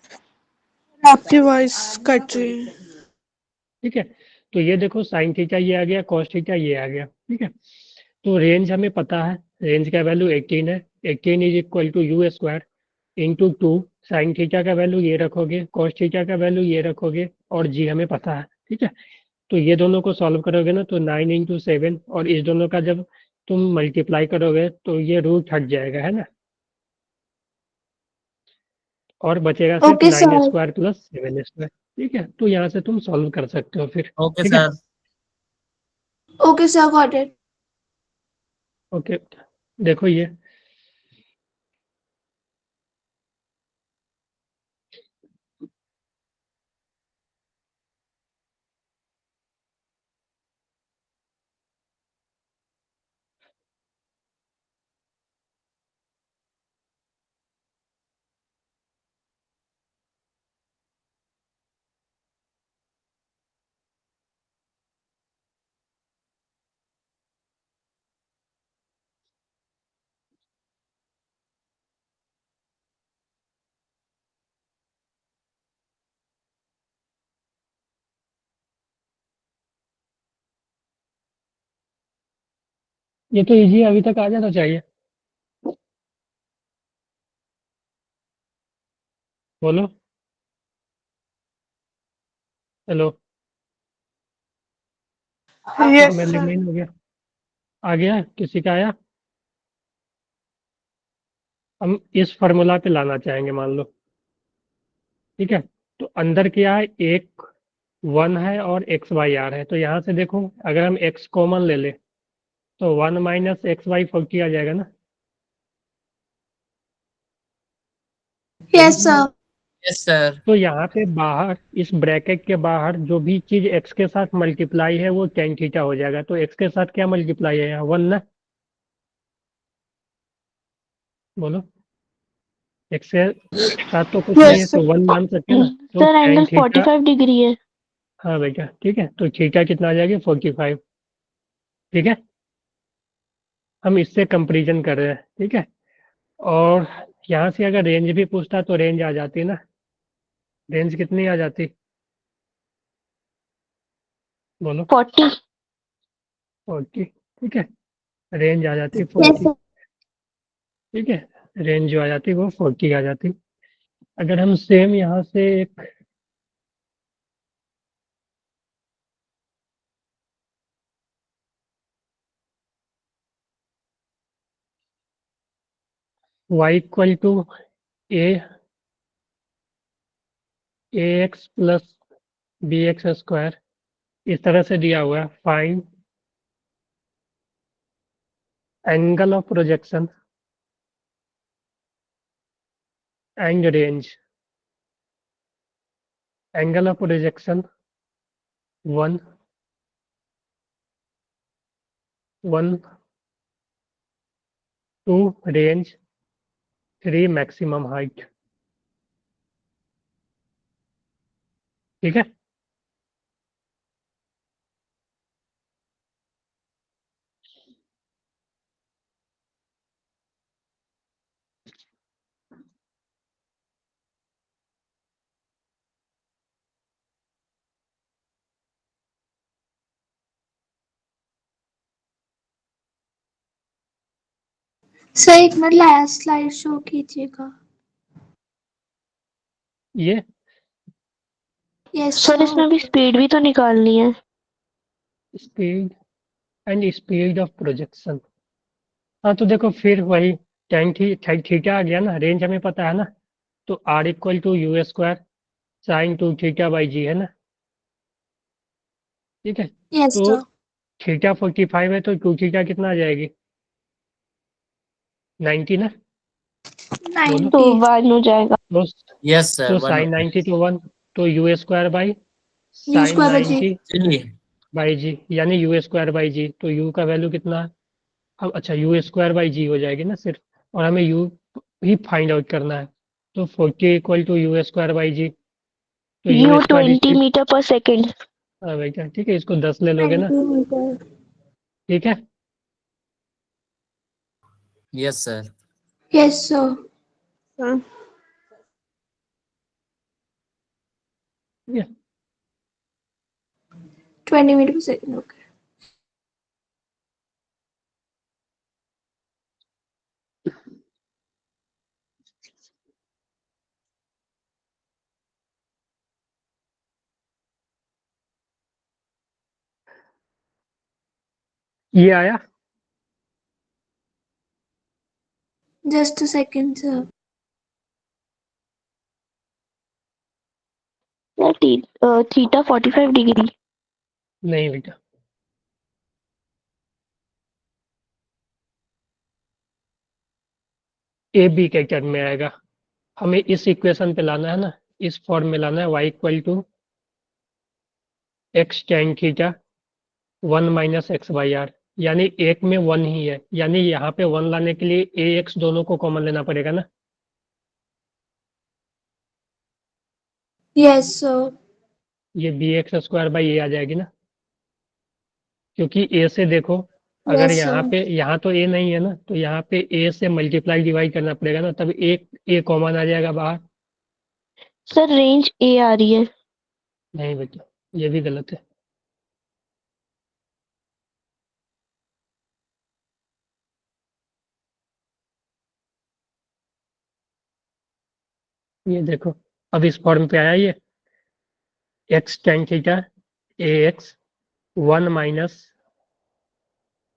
आपकी वॉइस कट रही है। ठीक है। तो ये देखो साइन थीटा ये आ गया, कॉस थीटा ये आ गया, ठीक है। तो रेंज हमें पता है, रेंज का वैल्यू 18 है। 18 is equal to you square into 2। Sine theta का वैल्यू ये रखोगे, कॉस थीटा का वैल्यू ये रखोगे, और जी हमें पता है, ठीक है। तो ये दोनों को सॉल्व करोगे ना तो 9 इंटू 7, और इस दोनों का जब तुम मल्टीप्लाई करोगे तो ये रूट हट जाएगा, है ना। और बचेगा सिर्फ Okay, 9 sir. Square plus 7 square, ठीक है। तो यहाँ से तुम सॉल्व कर सकते हो फिर, ओके ठीक है। Sir. Okay, sir. Got it. Okay, देखो ये ये तो इजी अभी तक आ जाना चाहिए। बोलो, हेलो। Yes, मैं sir. लिमिट हो गया, आ गया, किसी का आया? हम इस फार्मूला पे लाना चाहेंगे, मान लो, ठीक है। तो अंदर क्या है, एक 1 है और एक्स वाई आर है। तो यहाँ से देखो अगर हम एक्स कॉमन ले ले तो 1 माइनस एक्स वाई 40 आ जाएगा ना। Yes, sir. Yes sir. तो यहाँ पे बाहर इस ब्रैकेट के बाहर जो भी चीज एक्स के साथ मल्टीप्लाई है वो tan थीटा हो जाएगा। तो एक्स के साथ क्या मल्टीप्लाई है यहाँ, 1 ना। बोलो, एक्स के साथ तो कुछ नहीं है Yes, तो sir. 1 मान सकते हैं ना। तो Sir, tan angle theta, 45 degree है. हाँ बेटा, ठीक है, तो थीटा कितना आ जाएगी 45। ठीक है, हम इससे कंपेरिजन कर रहे हैं। ठीक है, और यहाँ से अगर रेंज भी पूछता तो रेंज आ जाती ना, रेंज कितनी आ जाती बोलो? 40। 40। ठीक है, रेंज आ जाती Yes, 40। sir. ठीक है, रेंज जो आ जाती वो 40 आ जाती। अगर हम सेम यहाँ से एक y equal to A X plus B X square इस तरह से दिया हुआ है, find angle of projection and range. Angle of projection 1 1 2 range 3 maximum height. ठीक है, सर एक मिनट लास्ट स्लाइड शो कीजिएगा। ये यस सर इसमें भी स्पीड भी तो निकालनी है। Speed and speed of projection. हाँ तो देखो फिर वही थीटा आ गया ना, रेंज हमें पता है ना, तो r equal to you square sine 2 theta by g है ना। ठीक है, यस तो सर। थीटा 45 है तो 2 थीटा कितना आ जाएगी 90 ना, बोलो? तो 90 1 हो जाएगा। तो, यस सर, तो वन साइन 90 तो 1, तो u square by u sine square by g. 90 g. By g, यानी यू स्क्वायर बाई जी। तो यू का वैल्यू कितना है? अब अच्छा, यू स्क्वायर बाई जी हो जाएगी ना सिर्फ, और हमें यू ही फाइंड आउट करना है। तो 40 equal to you square by g, तो u u square 20 equal, metre पर सेकेंड। हाँ बेटा ठीक है, इसको 10 ले लोगे ना। 20 मीटर। ठीक है, यस सर। Yes sir. हाँ, 20 मीटर पर सेकंड। ओके। ये आया। Just a second sir. Theta 45 degree. नहीं बेटा, ए बी के टर्म में आएगा। हमें इस इक्वेशन पे लाना है ना, इस फॉर्म में लाना है, y equal to X tan theta 1 minus X by R, यानी एक में 1 ही है, यानी यहाँ पे 1 लाने के लिए ए एक्स दोनों को कॉमन लेना पड़ेगा ना। Yes sir. ये बी एक्स स्क्वायर बाई ए आ जाएगी ना, क्योंकि ए से देखो, अगर यस यहाँ सर। पे, यहाँ तो ए नहीं है ना, तो यहाँ पे ए से मल्टीप्लाई डिवाइड करना पड़ेगा ना, तब एक ए कॉमन आ जाएगा बाहर। सर रेंज ए आ रही है। नहीं बेटा, ये भी गलत है। ये देखो, अब इस फॉर्म पे आया ये एक्स टेन थीटा ए एक्स 1 माइनस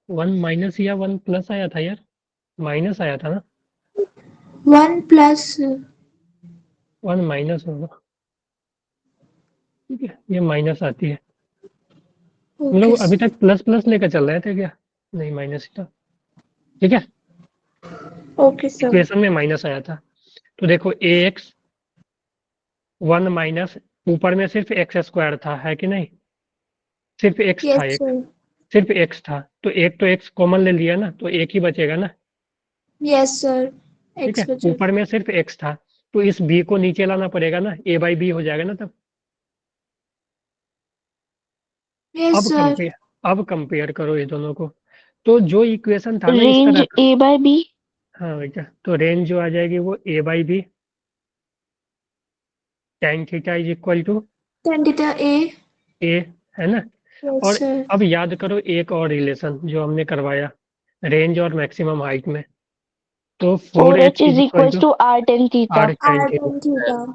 1 माइनस या 1 प्लस आया था यार, माइनस आया था ना, 1 प्लस। 1 माइनस होगा। ठीक है, ये माइनस आती है। हम ओके लोग अभी तक प्लस प्लस लेकर चल रहे थे क्या? नहीं, माइनस ही था। ठीक है, ओके सर। इक्वेशन में माइनस आया था। तो देखो ए एक्स 1 माइनस, ऊपर में सिर्फ एक्स स्क्वायर था, है कि नहीं? सिर्फ एक्स था, यस एक सर। सिर्फ एक्स था, तो एक तो एक्स कॉमन ले लिया ना, तो एक ही बचेगा ना। Yes sir. ठीक है, एक्स बचे। ऊपर में सिर्फ एक्स था, तो इस बी को नीचे लाना पड़ेगा ना, ए बाई बी हो जाएगा ना तब। Yes sir. अब कंपेयर करो ये दोनों को। तो जो इक्वेशन था ना इस रेंज तरह का, ए बाय बी। हाँ बेटा, तो रेंज जो आ जाएगी वो a by b, tan theta is equal to tan theta A। A, है ना। यस और सर। अब याद करो एक और रिलेशन जो हमने करवाया रेंज और मैक्सिमम हाइट में, तो 4h 4h is is equal equals to to r tan theta. R tan r theta. tan theta।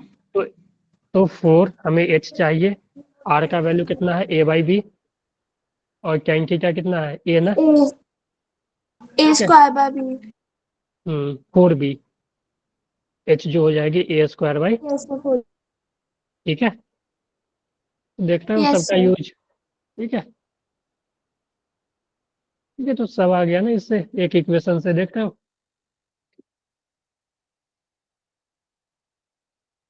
तो 4 हमें h चाहिए, r का वैल्यू कितना है ए बाई बी, और tan थीटा कितना है ए ना, A ठीक है। square by B। 4b, h जो हो जाएगी ए स्क्वायर बाई, यस सर। ठीक है। देखते हो यस सबका सर। यूज, ठीक है। ठीक है, तो सब आ गया ना इससे, एक इक्वेशन से, देखते हो।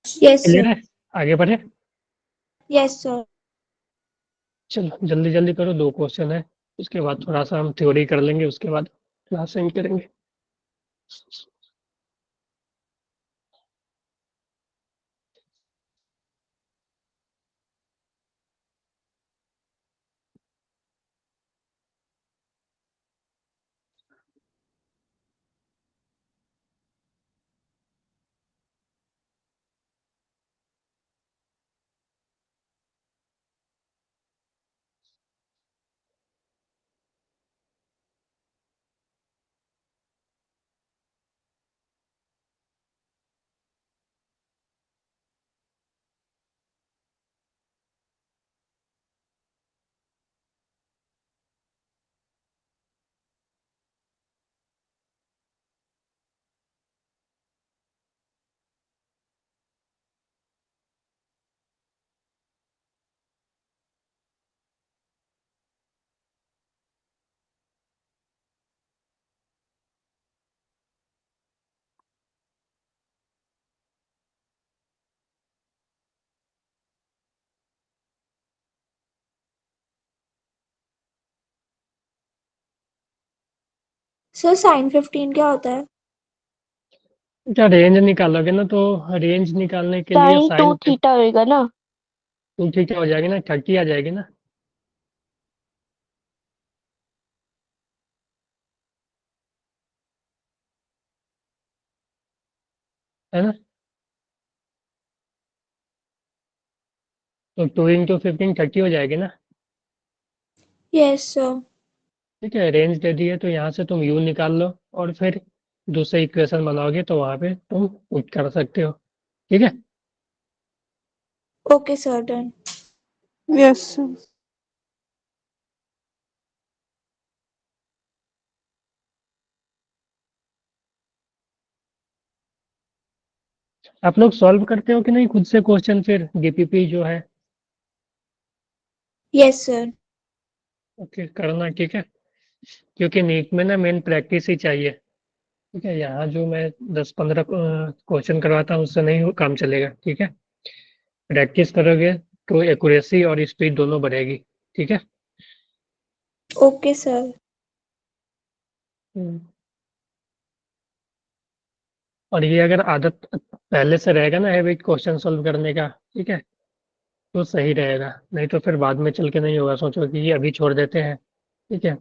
Yes clear sir. है, आगे बढ़े। Yes sir. चलो जल्दी जल्दी करो, 2 क्वेश्चन है, उसके बाद थोड़ा सा हम थ्योरी कर लेंगे, उसके बाद क्लास एंड करेंगे। सर sin 15 क्या होता है? क्या रेंज निकालोगे ना, तो रेंज निकालने के लिए साइन टू साइन थीटा होएगा ना। टू थीटा हो जाएगी ना, 30 आ जाएगी ना, है ना। तो 2 इंटू 15 30 हो जाएगी ना। Yes sir. ठीक है, रेंज दे दी है तो यहाँ से तुम यू निकाल लो, और फिर दूसरे इक्वेशन बनाओगे तो वहाँ पे तुम पुट कर सकते हो, ठीक है। Okay sir, done. Yes, sir. आप लोग सॉल्व करते हो कि नहीं खुद से क्वेश्चन, फिर डीपीपी जो है। Yes sir. ओके, करना, ठीक है। क्योंकि नीट में ना मेन प्रैक्टिस ही चाहिए, ठीक है। यहाँ जो मैं 10-15 क्वेश्चन करवाता हूँ उससे नहीं काम चलेगा, ठीक है। प्रैक्टिस करोगे तो एक्यूरेसी और स्पीड दोनों बढ़ेगी, ठीक है। Okay sir. हम्म, और ये अगर आदत पहले से रहेगा ना हैबिट क्वेश्चन सॉल्व करने का, ठीक है, तो सही रहेगा। नहीं तो फिर बाद में चल के नहीं होगा, सोचो कि ये अभी छोड़ देते हैं, ठीक है,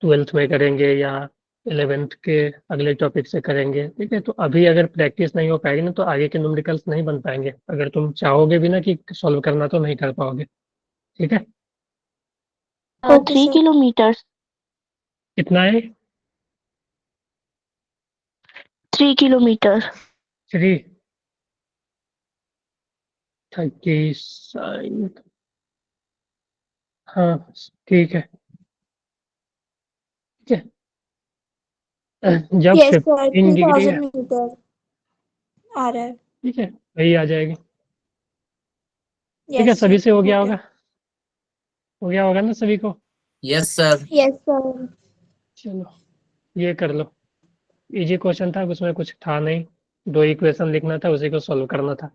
12th में करेंगे या 11th के अगले टॉपिक से करेंगे, ठीक है। तो अभी अगर प्रैक्टिस नहीं हो पाएगी ना, तो आगे के न्यूमेरिकल्स नहीं बन पाएंगे, अगर तुम चाहोगे भी ना कि सॉल्व करना, तो नहीं कर पाओगे, ठीक है। Okay 3 kilometre. कितना है? 3 किलोमीटर। 3 37, हाँ, ठीक है, ठीक है। जब यस सर, 15 डिग्री 3000 है, मीटर आ रहा है। ठीक है, वही आ जाएगी। ठीक है, यस सभी सर, से हो गया ओके। होगा, हो गया होगा ना सभी को। Yes sir. Yes sir. चलो, ये कर लो। इजी क्वेश्चन था, उसमें कुछ था नहीं, 2 इक्वेशन लिखना था, उसी को सॉल्व करना था।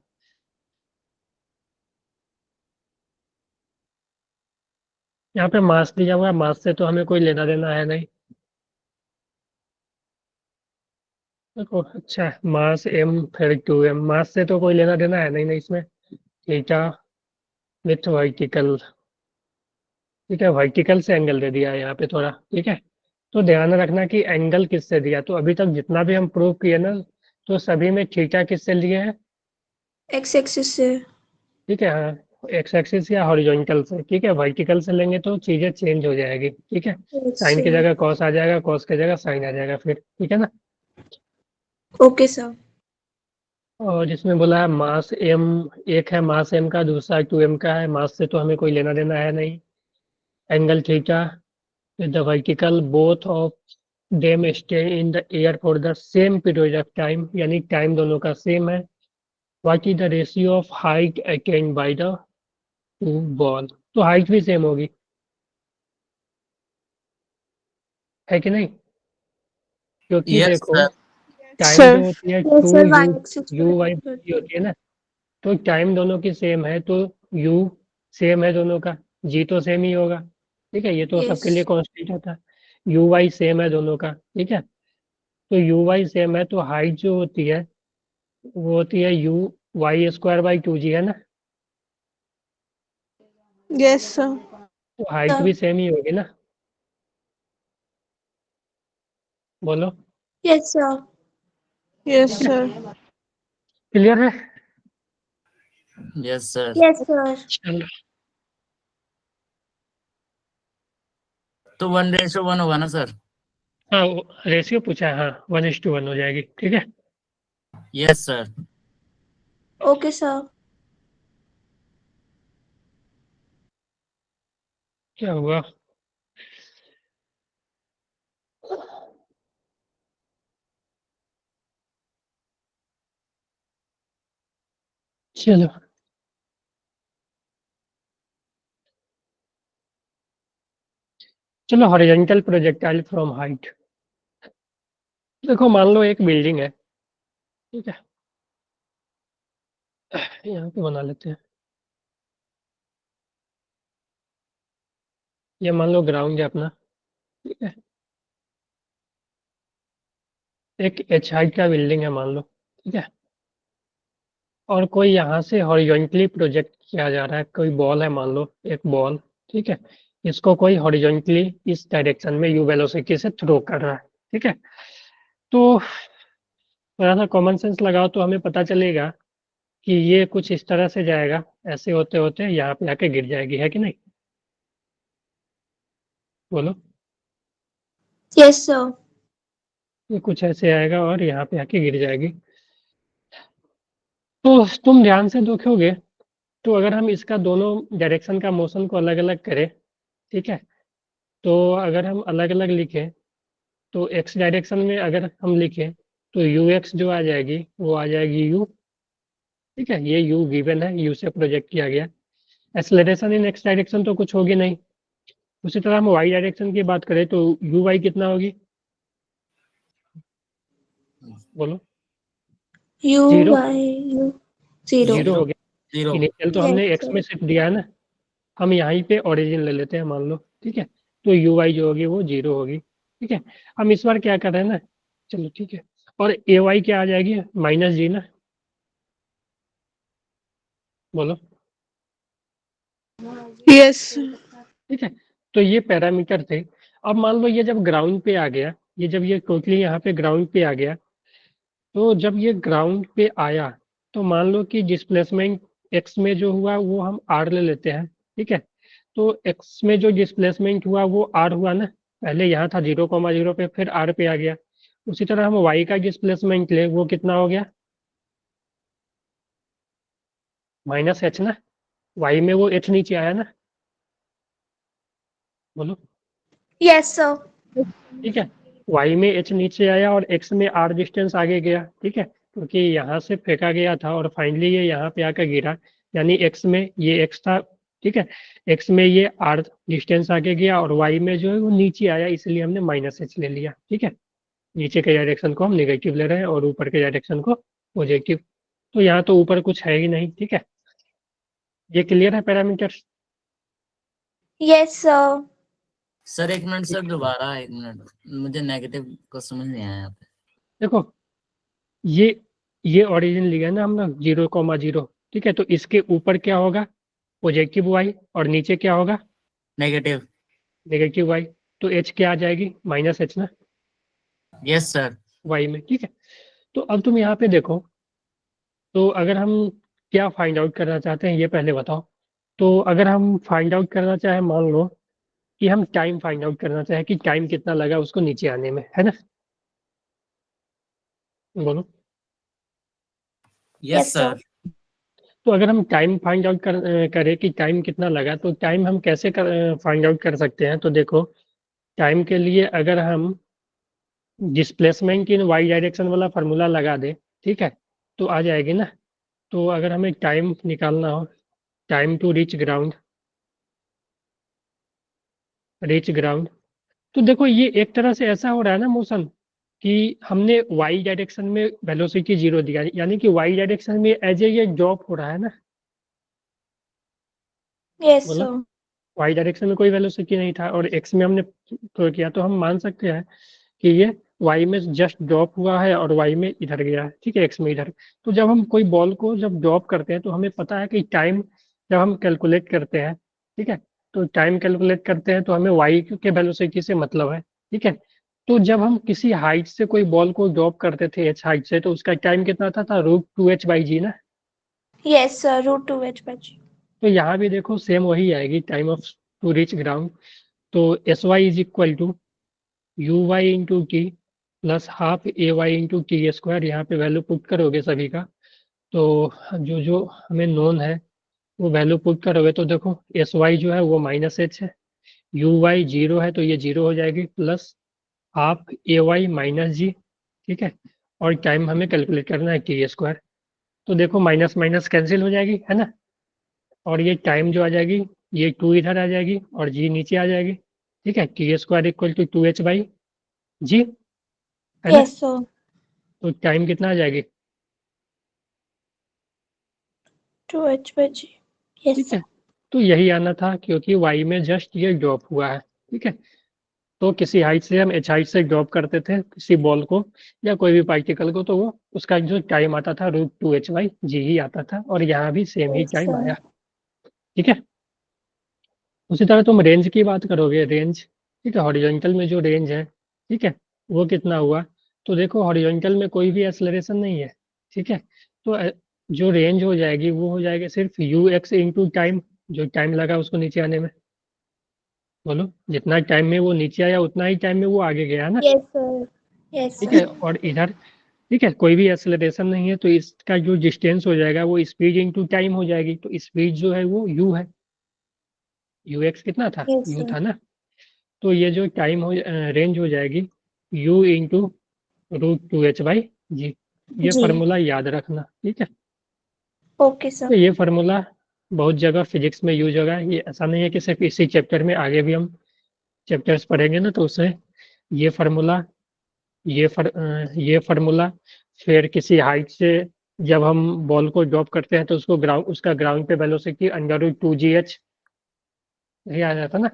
यहाँ पे मास दिया हुआ है, मास से तो हमें कोई लेना देना है नहीं। देखो, अच्छा है, मास m फिर 2m, मास से तो कोई लेना देना है नहीं, नहीं इसमें। थीटा विथ वर्टिकल, ठीक है, वर्टिकल से एंगल दे दिया है यहाँ पे थोड़ा। ठीक है, तो ध्यान रखना कि एंगल किससे दिया। तो अभी तक जितना भी हम प्रूव किए ना, तो सभी में थीटा किससे लिए हैं? एक्स एक्सिस से। ठीक है, हाँ, एक्स एक्सिस या हॉरिजॉन्टल से। ठीक है, वर्टिकल से लेंगे तो चीजें चेंज हो जाएगी। ठीक है, साइन की जगह कॉस आ जाएगा, कॉस की जगह साइन आ जाएगा फिर। ठीक है ना। Okay sir. और जिसमें बोला है मास एम, एक है मास एम का, दूसरा 2m का है। मास से तो हमें कोई लेना देना है नहीं। Angle theta with the vertical both of them stay in the air for the same period of time, यानी टाइम दोनों का सेम है। what is the ratio of height attained by the two ball? तो height भी same होगी, है कि नहीं? क्योंकि यस देखो सर। Time Sir. जो होती है yes to sir, U, Y axis U Y होती है ना, तो टाइम दोनों की सेम है तो यू सेम है दोनों का, जी तो सेम ही होगा। ठीक है, ये तो सबके लिए यस कांस्टेंट होता है। यू वाई सेम है दोनों का। ठीक है, तो यू वाई सेम है तो हाइट जो होती है वो होती है you Y square by 2g, है ना। Yes, sir. तो हाइट भी सेम ही होगी ना, बोलो। Yes sir. Yes, sir. Clear है? Yes sir. Yes sir. चलो, तो 1:1 होगा ना सर? हाँ रेशियो पूछा है, हाँ 1:1 हो जाएगी। ठीक है, यस सर। Okay sir. क्या हुआ? चलो, चलो हॉरिजॉन्टल प्रोजेक्टाइल फ्रॉम हाइट। देखो मान लो एक बिल्डिंग है। ठीक है, यहाँ पे बना लेते हैं। ये मान लो ग्राउंड है अपना। ठीक है, एक एच हाइट का बिल्डिंग है मान लो। ठीक है, और कोई यहाँ से हॉरिजॉन्टली प्रोजेक्ट किया जा रहा है, कोई बॉल है मान लो, एक बॉल। ठीक है, इसको कोई हॉरिजॉन्टली इस डायरेक्शन में यू वेलोसिटी से थ्रो कर रहा है। ठीक है, तो थोड़ा सा कॉमन सेंस लगाओ तो हमें पता चलेगा कि ये कुछ इस तरह से जाएगा, ऐसे होते होते यहाँ पे आके गिर जाएगी, है कि नहीं? बोलो। Yes sir. ये कुछ ऐसे आएगा और यहाँ पे आके गिर जाएगी। तो तुम ध्यान से देखोगे तो अगर हम इसका दोनों डायरेक्शन का मोशन को अलग अलग करें, ठीक है, तो अगर हम अलग अलग लिखें तो एक्स डायरेक्शन में अगर हम लिखें तो यू एक्स जो आ जाएगी वो आ जाएगी यू। ठीक है, ये यू गिवन है, यू से प्रोजेक्ट किया गया। एक्सेलरेशन इन एक्स डायरेक्शन तो कुछ होगी नहीं। उसी तरह हम वाई डायरेक्शन की बात करें तो यू वाई कितना होगी, बोलो। You zero, by you. Zero. Zero हो गया। जीरो। इनिशियल तो यस हमने एक्स सर। में शिफ्ट दिया है ना, हम यहीं पे ओरिजिन ले लेते हैं मान लो। ठीक है, तो यू वाई जो होगी वो जीरो होगी। ठीक है, हम इस बार क्या कर रहे हैं ना, चलो ठीक है, और ए वाई क्या आ जाएगी, माइनस जी ना, बोलो। Yes, sir. ठीक है, तो ये पैरामीटर थे। अब मान लो ये जब ग्राउंड पे आ गया, ये जब ये टोटली यहाँ पे ग्राउंड पे आ गया, तो जब ये ग्राउंड पे आया तो मान लो कि डिस्प्लेसमेंट एक्स में जो हुआ वो हम आर ले लेते हैं। ठीक है, तो एक्स में जो डिस्प्लेसमेंट हुआ वो आर हुआ ना, पहले यहाँ था 0,0 पे, फिर आर पे आ गया। उसी तरह हम वाई का डिस्प्लेसमेंट ले, वो कितना हो गया, माइनस एच ना। वाई में वो एच नीचे आया ना, बोलो। Yes sir. ठीक है, वाई में एच नीचे आया और एक्स में आर डिस्टेंस आगे गया। ठीक है, क्योंकि यहाँ से फेंका गया था और फाइनली ये यहाँ पे आकर गिरा, यानी एक्स में ये एक्स था। ठीक है, एक्स में ये आर डिस्टेंस आगे गया और वाई में जो है वो नीचे आया, इसलिए हमने माइनस एच ले लिया। ठीक है, नीचे के डायरेक्शन को हम नेगेटिव ले रहे हैं और ऊपर के डायरेक्शन को पॉजिटिव। तो यहाँ तो ऊपर कुछ है ही नहीं। ठीक है, ये क्लियर है पैरामीटर्स? Yes sir. सर एक मिनट सर, दोबारा एक मिनट, मुझे नेगेटिव को समझ नहीं आया यहाँ पे। देखो ये ये ओरिजिन लिया ना हम लोग 0,0। ठीक है, तो इसके ऊपर क्या होगा, पॉजिटिव वाई, और नीचे क्या होगा, नेगेटिव। नेगेटिव वाई, तो एच क्या आ जाएगी, माइनस एच ना यस सर। वाई में, ठीक है। तो अब तुम यहाँ पे देखो, तो अगर हम क्या फाइंड आउट करना चाहते हैं ये पहले बताओ। तो अगर हम फाइंड आउट करना चाहें, मान लो कि हम टाइम फाइंड आउट करना चाहें कि टाइम कितना लगा उसको नीचे आने में, है ना, बोलो। Yes Yes, sir. सर। तो अगर हम टाइम फाइंड आउट करें कि टाइम कितना लगा, तो टाइम हम कैसे फाइंड आउट कर सकते हैं। तो देखो, टाइम के लिए अगर हम डिस्प्लेसमेंट इन वाई डायरेक्शन वाला फार्मूला लगा दें, ठीक है, तो आ जाएगी ना। तो अगर हमें टाइम निकालना हो, टाइम टू रीच ग्राउंड, तो देखो ये एक तरह से ऐसा हो रहा है ना मोशन, कि हमने वाई डायरेक्शन में वेलोसिटी जीरो दिया, यानी कि वाई डायरेक्शन में एज ए ये ड्रॉप हो रहा है ना, Yes, बोलो। sir. वाई डायरेक्शन में कोई वेलोसिटी नहीं था और एक्स में हमने तो किया, तो हम मान सकते हैं कि ये वाई में जस्ट ड्रॉप हुआ है और वाई में इधर गया है, ठीक है, एक्स में इधर। तो जब हम कोई बॉल को जब ड्रॉप करते हैं तो हमें पता है कि टाइम जब हम कैलकुलेट करते हैं, ठीक है, तो टाइम कैलकुलेट करते हैं तो हमें वाई के वेलोसिटी से मतलब है, ठीक है। तो जब हम किसी हाइट से कोई बॉल को ड्रॉप करते थे एच हाइट से, तो उसका टाइम कितना था √2h/g ना। Yes, sir. Root 2h by g. तो यहाँ भी देखो सेम वही आएगी, time of to reach ground. तो s y is equal to you Y into t plus half a Y into t square. यहाँ पे वैल्यू पुट करोगे सभी का, तो जो जो हमें नोन है वो वैल्यू पुट करोगे, तो देखो एस वाई जो है वो माइनस एच है, यू वाई जीरो है तो ये जीरो हो जाएगी, plus half a Y minus जी, ठीक है। और टाइम हमें कैलकुलेट करना है टी स्क्वायर। तो देखो माइनस माइनस कैंसिल हो जाएगी, है ना, और ये टाइम जो आ जाएगी, ये टू इधर आ जाएगी और जी नीचे आ जाएगी, ठीक है। T square equal to 2h/g, है ना। Yes, sir. तो टाइम कितना आ जाएगी, 2h by g. Yes, ठीक sir. है। तो यही आना था क्योंकि वाई में जस्ट ये ड्रॉप हुआ है, ठीक है। तो किसी हाइट से हम एच हाइट से ड्रॉप करते थे किसी बॉल को या कोई भी पार्टिकल को, तो वो उसका जो टाइम आता था √2h/g ही आता था, और यहाँ भी सेम ही Yes, टाइम sir. आया, ठीक है। उसी तरह तुम रेंज की बात करोगे, रेंज, ठीक है, हॉरिजॉन्टल में जो रेंज है, ठीक है, वो कितना हुआ। तो देखो हॉरिजॉन्टल में कोई भी एक्सलरेशन नहीं है, ठीक है। तो जो रेंज हो जाएगी वो हो जाएगी सिर्फ यू एक्स इंटू टाइम, जो टाइम लगा उसको नीचे आने में, बोलो। जितना टाइम में वो नीचे आया उतना ही टाइम में वो आगे गया ना, Yes, sir. Yes, ठीक sir. है। और इधर, ठीक है, कोई भी एक्सलरेशन नहीं है, तो इसका जो डिस्टेंस हो जाएगा वो स्पीड इंटू टाइम हो जाएगी। तो स्पीड जो है वो यू है, यू एक्स कितना था, Yes, यू sir. था ना। तो ये जो टाइम हो रेंज हो जाएगी यू इंटू √2h/g। ये G. फार्मूला याद रखना, ठीक है। Okay, sir. तो ये फार्मूला बहुत जगह फिजिक्स में यूज होगा, ये ऐसा नहीं है कि सिर्फ इसी चैप्टर में, आगे भी हम चैप्टर्स पढ़ेंगे ना तो उससे ये फार्मूला, ये फार्मूला फिर किसी हाइट से जब हम बॉल को ड्रॉप करते हैं तो उसको ग्राउंड, उसका ग्राउंड पे वेलोसिटी √2gh यही आ जाता ना,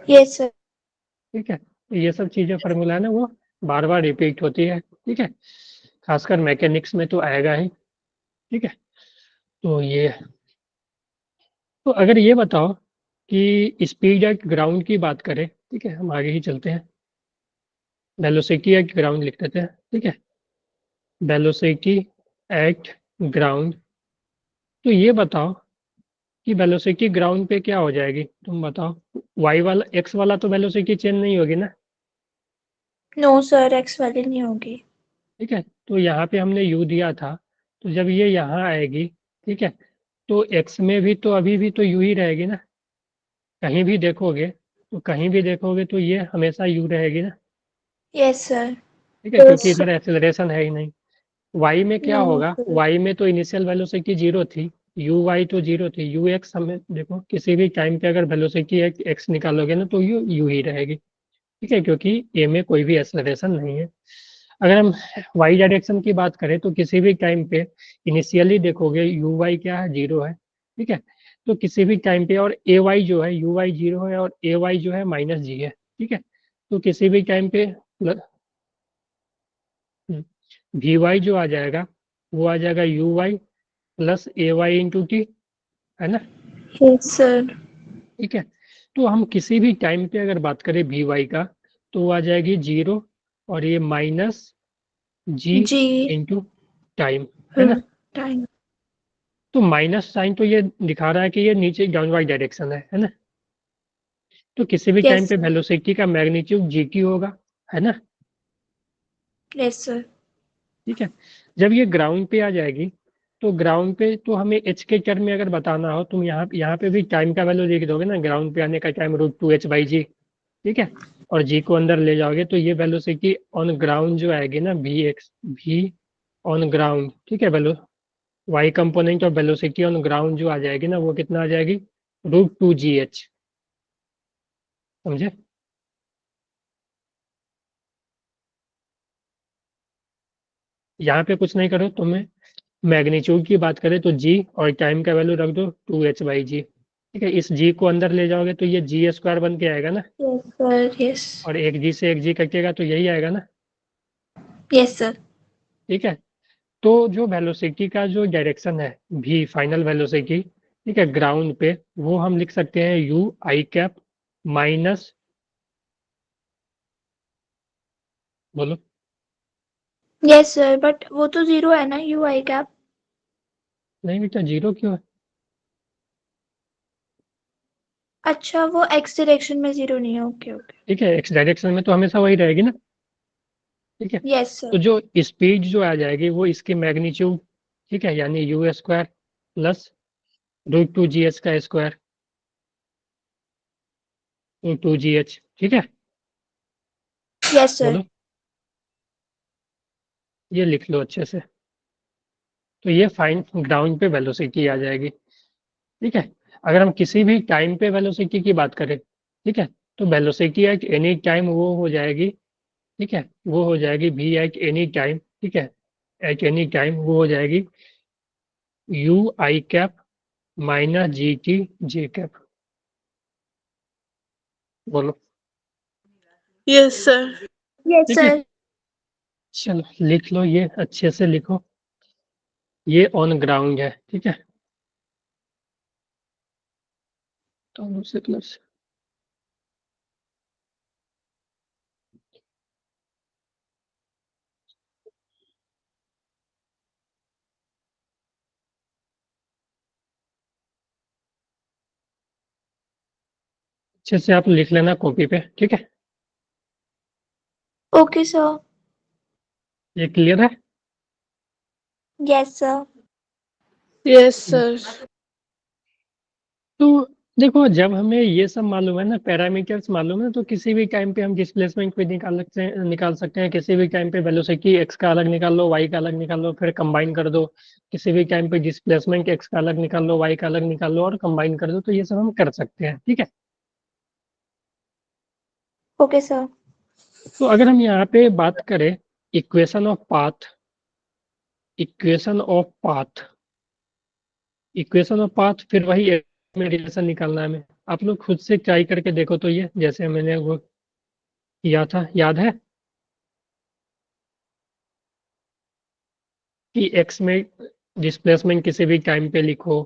Yes, sir. ठीक है। तो ये सब चीजें फार्मूला है ना वो बार बार रिपीट होती है, ठीक है, खासकर मैकेनिक्स में तो आएगा ही, ठीक है। तो ये, तो अगर ये बताओ कि स्पीड एट ग्राउंड की बात करें, ठीक है, हम आगे ही चलते हैं, वेलोसिटी एट ग्राउंड लिख देते हैं, ठीक है, वेलोसिटी एट ग्राउंड। तो ये बताओ कि वेलोसिटी ग्राउंड पे क्या हो जाएगी, तुम बताओ। वाई वाला, एक्स वाला तो वेलोसिटी चेंज नहीं होगी ना, No, sir. X वाली नहीं होगी. ठीक है। तो यहाँ पे हमने यू दिया था, तो जब ये यहाँ आएगी, ठीक है, तो एक्स में भी तो अभी भी तो यू ही रहेगी ना, कहीं भी देखोगे, तो कहीं भी देखोगे तो ये हमेशा यू रहेगी ना, Yes, sir. ठीक है, क्योंकि Yes. इधर एक्सेलरेशन है ही नहीं। वाई में क्या No, होगा, sir. वाई में तो इनिशियल वेलोसिटी जीरो थी, यू वाई तो जीरो थी, यू एक्स हमें देखो किसी भी टाइम पे अगर वेलोसिटी एक्स निकालोगे ना तो यू यू ही रहेगी, ठीक है, क्योंकि ए में कोई भी एक्सेलरेशन नहीं है। अगर हम वाई डायरेक्शन की बात करें तो किसी भी टाइम पे इनिशियली देखोगे यू वाई क्या है, जीरो है, ठीक है। तो किसी भी टाइम पे, और ए वाई जो है, यू वाई जीरो है और ए वाई जो है -g है, ठीक है। तो किसी भी टाइम पे वी वाई जो आ जाएगा वो आ जाएगा U Y plus A Y into T, है ना। Yes, sir. ठीक है। तो हम किसी भी टाइम पे अगर बात करें भी वाई का, तो वो आ जाएगी 0 और ये माइनस जी जी इंटू टाइम, है ना। टाइम। तो माइनस साइन तो ये दिखा रहा है कि ये नीचे डाउनवर्ड डायरेक्शन है ना। तो किसी भी टाइम यस पे वेलोसिटी का मैग्नीट्यूड जी टी होगा, है ना। Yes sir. ठीक है। जब ये ग्राउंड पे आ जाएगी, तो ग्राउंड पे तो हमें एच के टर्म में अगर बताना हो, तुम यहाँ पे भी टाइम का वैल्यू लिख दोगे ना, ग्राउंड पे आने का टाइम √2h/g। ठीक है। और जी को अंदर ले जाओगे तो ये वेलोसिटी ऑन ग्राउंड जो आएगी ना, भी ऑन ग्राउंड, ठीक है। Y component of velocity on ground जो आ जाएगी ना, वो कितना आ जाएगी, √2gh। समझे। यहाँ पे कुछ नहीं करो, तुम्हें मैग्नीट्यूड की बात करें तो जी और टाइम का वैल्यू रख दो 2h/g। ठीक है। इस जी को अंदर ले जाओगे तो ये g² बन के आएगा ना, यस सर। यस और एक जी से एक जी कटेगा तो यही आएगा ना। Yes sir. ठीक है। तो जो वेलोसिटी का जो डायरेक्शन है, भी फाइनल वेलोसिटी, ठीक है, ग्राउंड पे, वो हम लिख सकते हैं u_i माइनस, बोलो। यस सर, बट वो तो 0 है ना, यू आई कैप। नहीं बेटा, 0 क्यों है। अच्छा, वो एक्स डायरेक्शन में 0 नहीं है। Okay okay. ठीक है, एक्स डायरेक्शन में तो हमेशा वही रहेगी ना। ठीक है। यस तो सर। जो स्पीड जो आ जाएगी वो इसकी मैग्नीट्यूड, ठीक है, यानी u² प्लस √2gh का स्क्वायर, √2gh। ठीक है। Yes sir. बोलो, ये लिख लो अच्छे से। तो ये फाइन ग्राउंड पे वेलोसिटी आ जाएगी। ठीक है। अगर हम किसी भी टाइम पे वेलोसिटी की बात करें, ठीक है, तो वेलोसिटी एट एनी टाइम वो हो जाएगी, ठीक है, वो हो जाएगी भी एट एनी टाइम, ठीक है, एट एनी टाइम वो हो जाएगी u_i माइनस g_t_j। बोलो। Yes, sir. यस ठीक है। सर। चलो लिख लो, ये अच्छे से लिखो, ये ऑन ग्राउंड है। ठीक है। तो से प्लस, अच्छे से आप लिख लेना कॉपी पे। ठीक है। Okay sir. ये क्लियर है। Yes sir. Yes, sir. तो देखो, जब हमें ये सब मालूम है ना, पैरामीटर्स मालूम है, तो किसी भी टाइम पे हम डिस्प्लेसमेंट भी निकाल सकते हैं। किसी भी टाइम पे वेलोसिटी एक्स का अलग निकाल लो, वाई का अलग निकाल लो, फिर कंबाइन कर दो। किसी भी टाइम पे डिस्प्लेसमेंट एक्स का अलग निकाल लो, वाई का अलग निकाल लो और कंबाइन कर दो। तो ये सब हम कर सकते हैं। ठीक है। Okay sir. तो अगर हम यहाँ पे बात करें equation of path, equation of path, equation of path, फिर वही में रिलेशन निकालना है हमें। आप लोग खुद से ट्राई करके देखो, तो ये जैसे मैंने वो किया था, याद है कि एक्स में डिस्प्लेसमेंट किसी भी टाइम पे लिखो,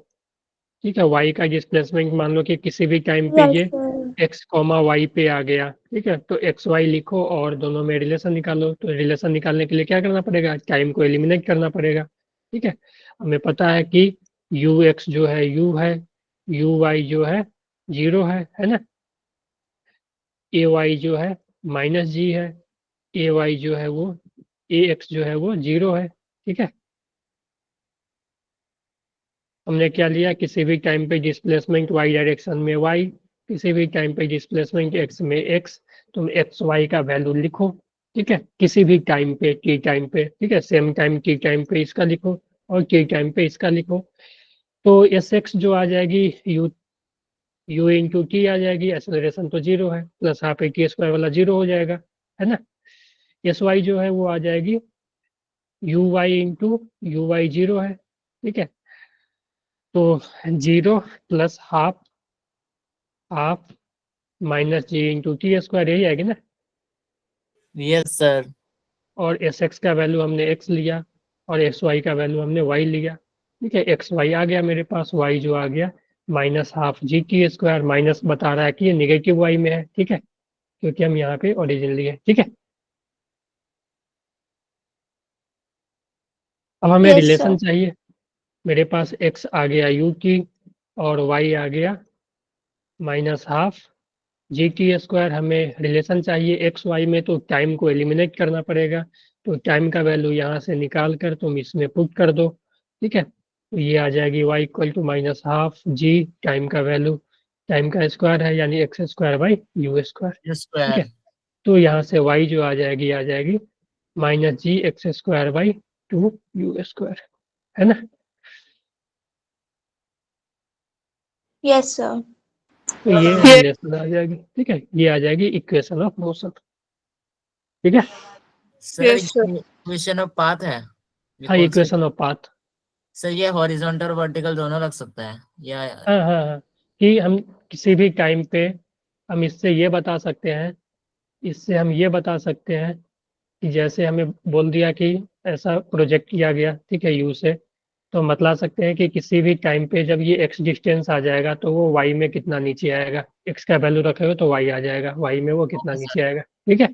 ठीक है, वाई का डिस्प्लेसमेंट मान लो कि किसी भी टाइम पे यस ये सर। एक्स कॉमा वाई पे आ गया, ठीक है, तो एक्स वाई लिखो और दोनों में रिलेशन निकालो। तो रिलेशन निकालने के लिए क्या करना पड़ेगा, टाइम को एलिमिनेट करना पड़ेगा। ठीक है। हमें पता है कि यू एक्स जो है यू है, यू वाई जो है 0 है ना, ए वाई जो है -g है, ए वाई जो है वो, ए एक्स जो है वो 0 है। ठीक है। हमने क्या लिया, किसी भी टाइम पे डिस्प्लेसमेंट वाई डायरेक्शन में वाई, किसी भी टाइम पे डिस्प्लेसमेंट एक्स में एक्स। तुम एक्स वाई का वैल्यू लिखो। ठीक है। किसी भी टाइम पे, टी टाइम पे, ठीक है, सेम टाइम टी टाइम पे इसका लिखो और टी टाइम पे इसका लिखो। तो एस एक्स जो आ जाएगी यू, यू इंटू टी आ जाएगी, एक्सेलरेशन तो 0 है, प्लस हाफ a² वाला 0 हो जाएगा, है ना। एस वाई जो है वो आ जाएगी U Y into U Y 0 है। ठीक है। तो 0 plus half, half minus G into टी² यही आएगी ना। Yes sir. और एस एक्स का वैल्यू हमने एक्स लिया और एक्स वाई का वैल्यू हमने वाई लिया। ठीक है। एक्स वाई आ गया मेरे पास, वाई जो आ गया minus half G T square, minus बता रहा है कि ये निगेटिव वाई में है, ठीक है, क्योंकि हम यहाँ पे ओरिजिनली है, ठीक है। अब हमें Yes, रिलेशन sir. चाहिए। मेरे पास एक्स आ गया यू टी और वाई आ गया minus half G T square. हमें रिलेशन चाहिए एक्स वाई में, तो टाइम को एलिमिनेट करना पड़ेगा। तो टाइम का वैल्यू यहाँ से निकाल कर तुम इसमें पुट कर दो, ठीक है। तो ये आ जाएगी Y equal to minus half G, time का वैल्यू, टाइम का स्क्वायर है यानी X square by U square, ठीक है। स्क्वायर। तो यहाँ से वाई जो आ जाएगी minus G X square by two you square, है ना। Yes, sir. तो ये Yes, रिलेशन आ जाएगी, ठीक है, ये आ जाएगी इक्वेशन ऑफ मोशन, ठीक है। Sir yes, sir. Equation of path है ये हाँ, कौन सी? Equation of path. सर ये हॉरिजॉन्टल और वर्टिकल दोनों रख सकता है या? हाँ हाँ हाँ, कि हम किसी भी टाइम पे हम इससे ये बता सकते हैं, इससे हम ये बता सकते हैं कि जैसे हमें बोल दिया कि ऐसा प्रोजेक्ट किया गया, ठीक है, यू से, तो हम बतला सकते हैं कि किसी भी टाइम पे जब ये एक्स डिस्टेंस आ जाएगा तो वो वाई में कितना नीचे आएगा। एक्स का वैल्यू रखेगा तो वाई आ जाएगा, वाई में वो कितना ओके सर। नीचे आएगा, ठीक है।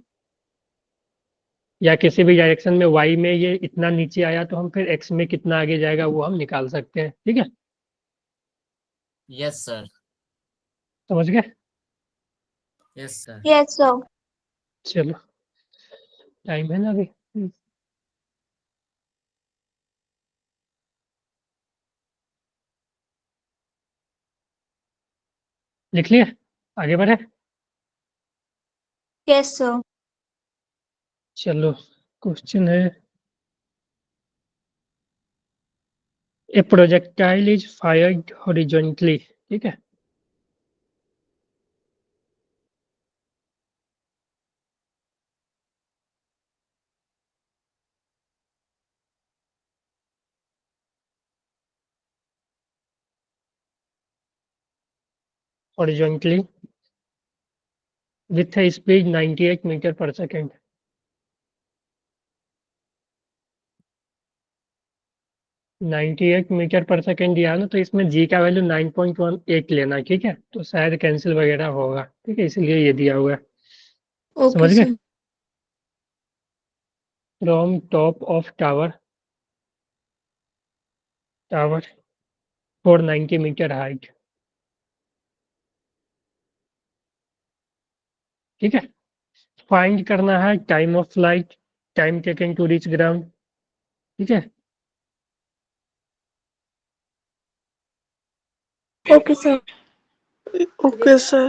या किसी भी डायरेक्शन में वाई में ये इतना नीचे आया तो हम फिर एक्स में कितना आगे जाएगा वो हम निकाल सकते हैं, ठीक है। Yes sir. समझ गए? Yes sir. Yes, sir. चलो, टाइम है ना अभी। लिख लिए, आगे बढ़े। Yes, sir. चलो, क्वेश्चन है, a projectile is fired horizontally, ठीक है। Horizontally with a speed 98 metre पर सेकेंड। 98 मीटर पर सेकेंड दिया है ना, तो इसमें जी का वैल्यू 9.18 लेना है, ठीक है। तो शायद कैंसिल वगैरह होगा, ठीक है, इसलिए ये दिया हुआ है। Okay, समझ गए? sir. From top of tower, tower 490 metre height, ठीक है। फाइंड करना है time of flight, time taken to reach ground, ठीक है। Okay, sir. Okay, sir.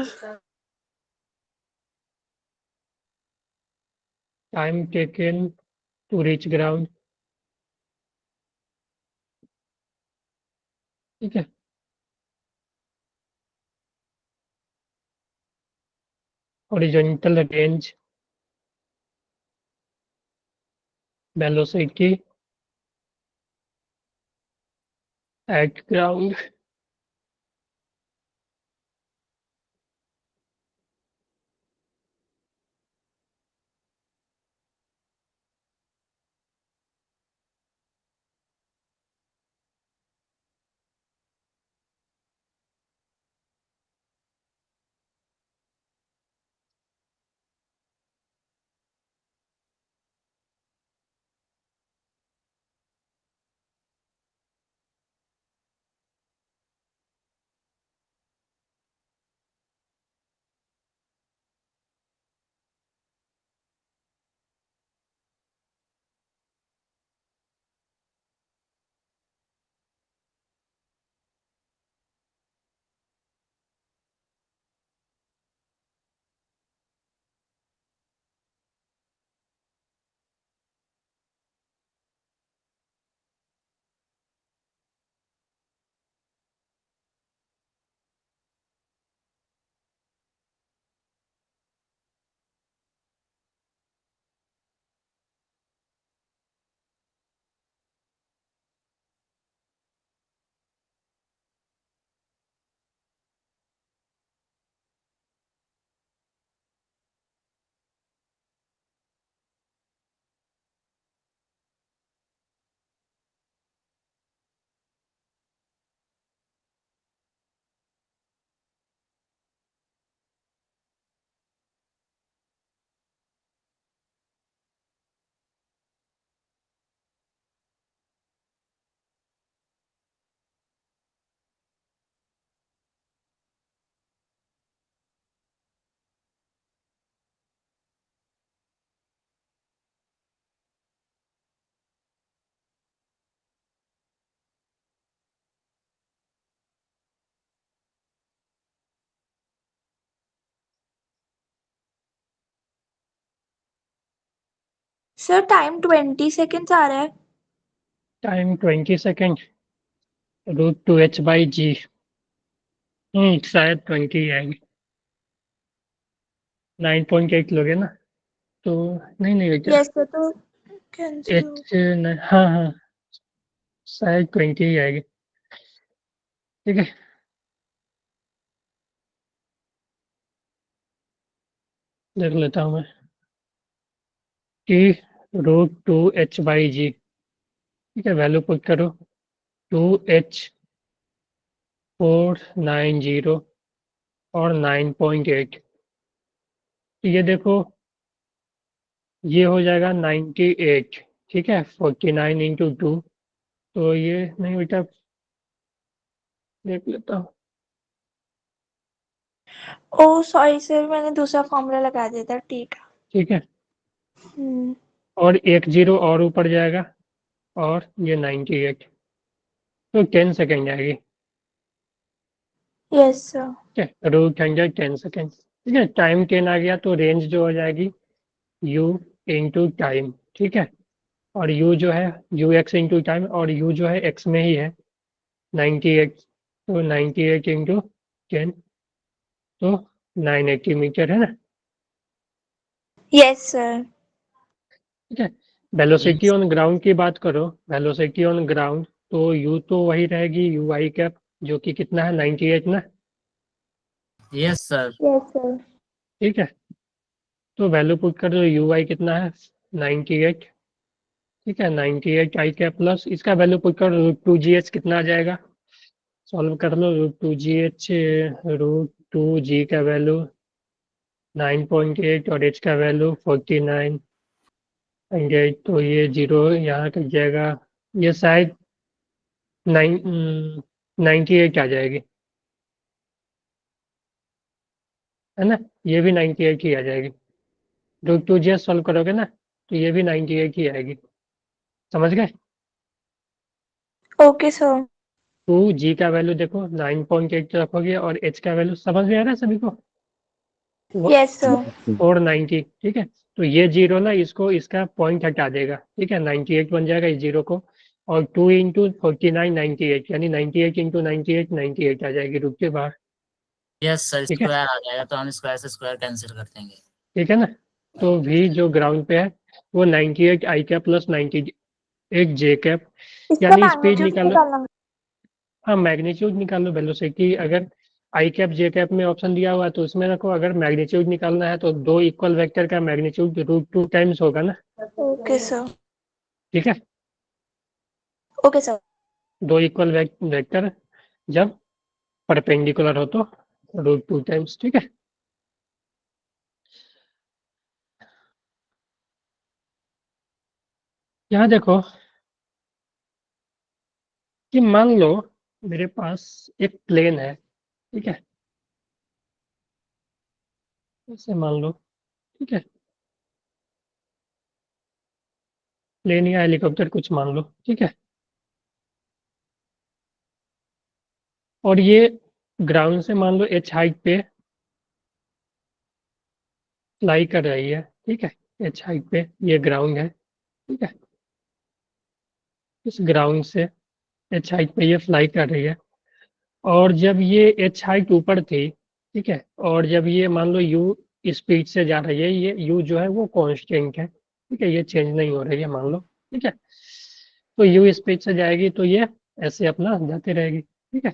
Time taken to reach ground, ठीक है। Horizontal range, velocity at ground, sir time 20 seconds आ रहा है। Time 20 second, √2h/g। शायद 20 ही आएगी। 9.8 लोगे ना, तो नहीं नहीं बेटा, यस सर, तो कैंसिल हो। एच, हाँ हाँ, शायद 20 ही आएगी। ठीक है, देख लेता हूँ मैं। T√2h/g। ठीक है, वैल्यू पुट करो 2h490 और 9.8। ये देखो, ये हो जाएगा 98। ठीक है, 49 इंटू 2, तो ये नहीं बेटा, देख लेता हूँ। ओ सॉरी सर, मैंने दूसरा फॉर्मूला लगा दिया था, ठीक है। ठीक है, हम्म। और एक जीरो और ऊपर जाएगा, और ये 98, तो 10 सेकेंड आएगी। Yes sir. ठीक है, √100 10 सेकेंड। ठीक है, टाइम 10 आ गया, तो रेंज जो हो जाएगी u इंटू टाइम। ठीक है, और u जो है ux इंटू टाइम, और u जो है x में ही है 98, तो 98 इंटू 10, तो 980 मीटर है ना। Yes sir. ठीक है, वेलोसिटी Yes. ऑन ग्राउंड की बात करो, वेलोसिटी ऑन ग्राउंड, तो u तो वही रहेगी यू आई कैप, जो कि कितना है 98 ना। Yes, sir. Yes sir. ठीक है, तो वैल्यू पुट कर दो, यू आई कितना है 98। ठीक है, 98 आई कैप प्लस इसका वैल्यू पुट कर, √2gh कितना आ जाएगा, सॉल्व कर लो। √2gh, √2g का वैल्यू 9.8 और h का वैल्यू 49.8, तो ये जीरो यहाँ कट जाएगा, ये शायद 98 आ जाएगी, है ना। ये भी 98 ही आ जाएगी। √2gh सॉल्व करोगे ना, तो ये भी 98 ही आएगी। समझ गए। Okay sir. 2g का वैल्यू देखो 9.8 रखोगे, और h का वैल्यू समझ में आ रहा है सभी को, यस सर। 490। ठीक है, तो ये जीरो ना, इसको इसका पॉइंट हटा देगा। ठीक है, 98 बन जाएगा इस जीरो को, और 2 इंटू 49 98, यानी 98 इंटू 98 98 आ जाएगी रुक के बाहर। Yes, sir. ठीक है, स्क्वायर आ जाएगा, तो हम स्क्वायर से स्क्वायर कैंसिल कर देंगे। ठीक है ना। तो v जो ग्राउंड पे है वो 98 आई कैप प्लस 98 जे कैप, इसका यानी स्पीड मैग्नीट्यूड निकालो। निकालना। हाँ, मैग्नीट्यूड निकालो वेलोसिटी। अगर आई कैप जे कैप में ऑप्शन दिया हुआ है तो उसमें रखो, अगर मैग्नीट्यूड निकालना है तो दो इक्वल वेक्टर का मैग्नीट्यूड √2 टाइम्स होगा ना। Okay sir. ठीक है, ओके सर। दो इक्वल वेक्टर जब परपेंडिकुलर हो तो √2 टाइम्स। ठीक है, यहाँ देखो कि मान लो मेरे पास एक प्लेन है। ठीक है, ऐसे मान लो। ठीक है, प्लेन या हेलीकॉप्टर कुछ मान लो। ठीक है, और ये ग्राउंड से मान लो h हाइट पे फ्लाई कर रही है। ठीक है, h हाइट पे ये ग्राउंड है। ठीक है, इस ग्राउंड से h हाइट पे ये फ्लाई कर रही है, और जब ये h हाइट ऊपर थी, ठीक है, और जब ये मान लो u स्पीड से जा रही है, ये u जो है वो कांस्टेंट है। ठीक है, ये चेंज नहीं हो रही है मान लो। ठीक है, तो u स्पीड से जाएगी तो ये ऐसे अपना जाती रहेगी। ठीक है,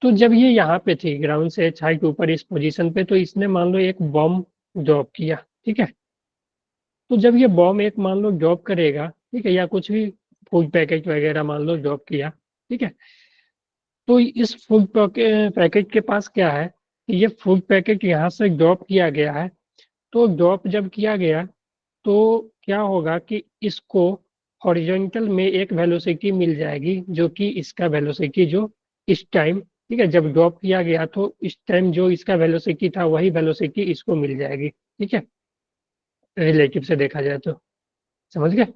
तो जब ये यहाँ पे थी ग्राउंड से h हाइट ऊपर इस पोजीशन पे, तो इसने मान लो एक बॉम्ब ड्रॉप किया। ठीक है, तो जब ये बॉम्ब एक मान लो ड्रॉप करेगा, ठीक है, या कुछ भी फूड पैकेट वगैरह मान लो ड्रॉप किया। ठीक है, तो इस फूड पैकेट के पास क्या है कि ये फूड पैकेट यहाँ से ड्रॉप किया गया है, तो ड्रॉप जब किया गया तो क्या होगा कि इसको हॉरिजॉन्टल में एक वेलोसिटी मिल जाएगी, जो कि इसका वेलोसिटी जो इस टाइम, ठीक है, जब ड्रॉप किया गया तो इस टाइम जो इसका वेलोसिटी था वही वेलोसिटी इसको मिल जाएगी। ठीक है, रिलेटिव से देखा जाए तो। समझ गए।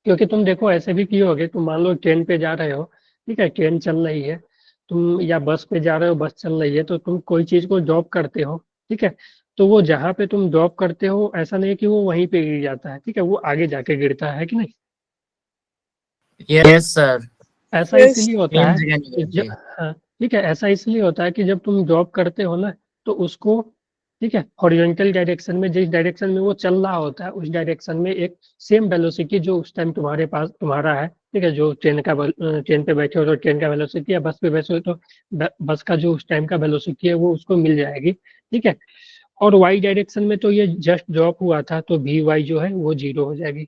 क्योंकि तुम देखो ऐसे भी किए होगे, तुम मान लो ट्रेन पे जा रहे हो। ठीक है, ट्रेन चल रही है, तुम या बस पे जा रहे हो, बस चल रही है, तो तुम कोई चीज को ड्रॉप करते हो। ठीक है, तो वो जहाँ पे तुम ड्रॉप करते हो ऐसा नहीं कि वो वहीं पे गिर जाता है, ठीक है, वो आगे जाके गिरता है कि नहीं। Yes sir. ऐसा Yes. इसलिए होता सेम है जगह कि नहीं गिरती। हाँ ठीक है, ऐसा इसलिए होता है कि जब तुम ड्रॉप करते हो ना, तो उसको, ठीक है, हॉरिजॉन्टल डायरेक्शन में, जिस डायरेक्शन में वो चल रहा होता है उस डायरेक्शन में एक सेम वेलोसिटी जो उस टाइम तुम्हारे पास तुम्हारा है, ठीक है, जो ट्रेन पे बैठे हो तो ट्रेन का वेलोसिटी, या बस पे बैठे हो तो बस का जो उस टाइम का वेलोसिटी है वो उसको मिल जाएगी, ठीक है। और वाई डायरेक्शन में तो ये जस्ट ड्रॉप हुआ था तो वी वाई जो है वो 0 हो जाएगी।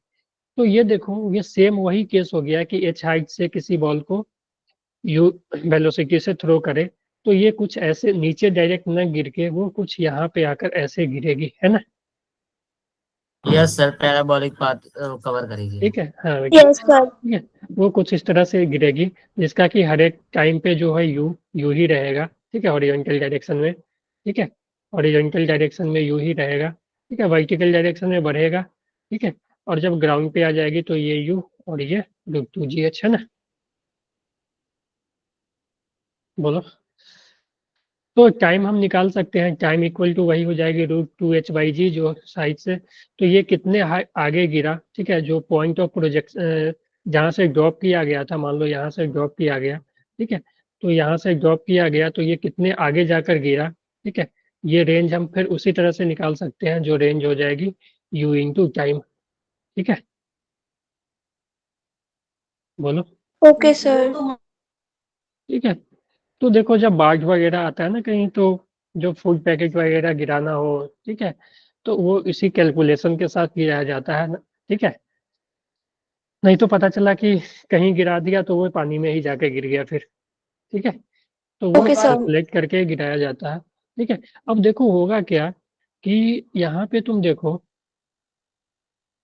तो ये देखो, ये सेम वही केस हो गया कि एच हाइट से किसी बॉल को यू वेलोसिटी से थ्रो करे, तो ये कुछ ऐसे नीचे डायरेक्ट न गिर के वो कुछ यहाँ पे आकर ऐसे गिरेगी, है ना। Yes sir, parabolic path cover करेगी। ठीक है, हाँ Yes, sir. ठीक है, वो कुछ इस तरह से गिरेगी जिसका कि हर एक टाइम पे जो है यू यू ही रहेगा, ठीक है, हॉरिजॉन्टल डायरेक्शन में, ठीक है, हॉरिजॉन्टल डायरेक्शन में यू ही रहेगा, ठीक है, वर्टिकल डायरेक्शन में बढ़ेगा, ठीक है, और जब ग्राउंड पे आ जाएगी तो ये यू और ये √2gh, है ना। बोलो। तो टाइम हम निकाल सकते हैं, टाइम इक्वल टू वही हो जाएगी √2h/g जो साइड से, तो ये कितने आगे गिरा, ठीक है, जो पॉइंट ऑफ प्रोजेक्शन जहाँ से ड्रॉप किया गया था, मान लो यहाँ से ड्रॉप किया गया, ठीक है, तो यहाँ से ड्रॉप किया गया तो ये कितने आगे जाकर गिरा, ठीक है, ये रेंज हम फिर उसी तरह से निकाल सकते हैं, जो रेंज हो जाएगी u इंटू टाइम, ठीक है। बोलो। Okay, sir. ठीक है, तो देखो जब बाढ़ वगैरह आता है ना कहीं, तो जो फूड पैकेट वगैरह गिराना हो, ठीक है, तो वो इसी कैलकुलेशन के साथ गिराया जाता है ना, ठीक है। नहीं तो पता चला कि कहीं गिरा दिया तो वो पानी में ही जाके गिर गया फिर, ठीक है, तो वो Okay, sir. कैलकुलेट करके गिराया जाता है, ठीक है। अब देखो होगा क्या कि यहाँ पे तुम देखो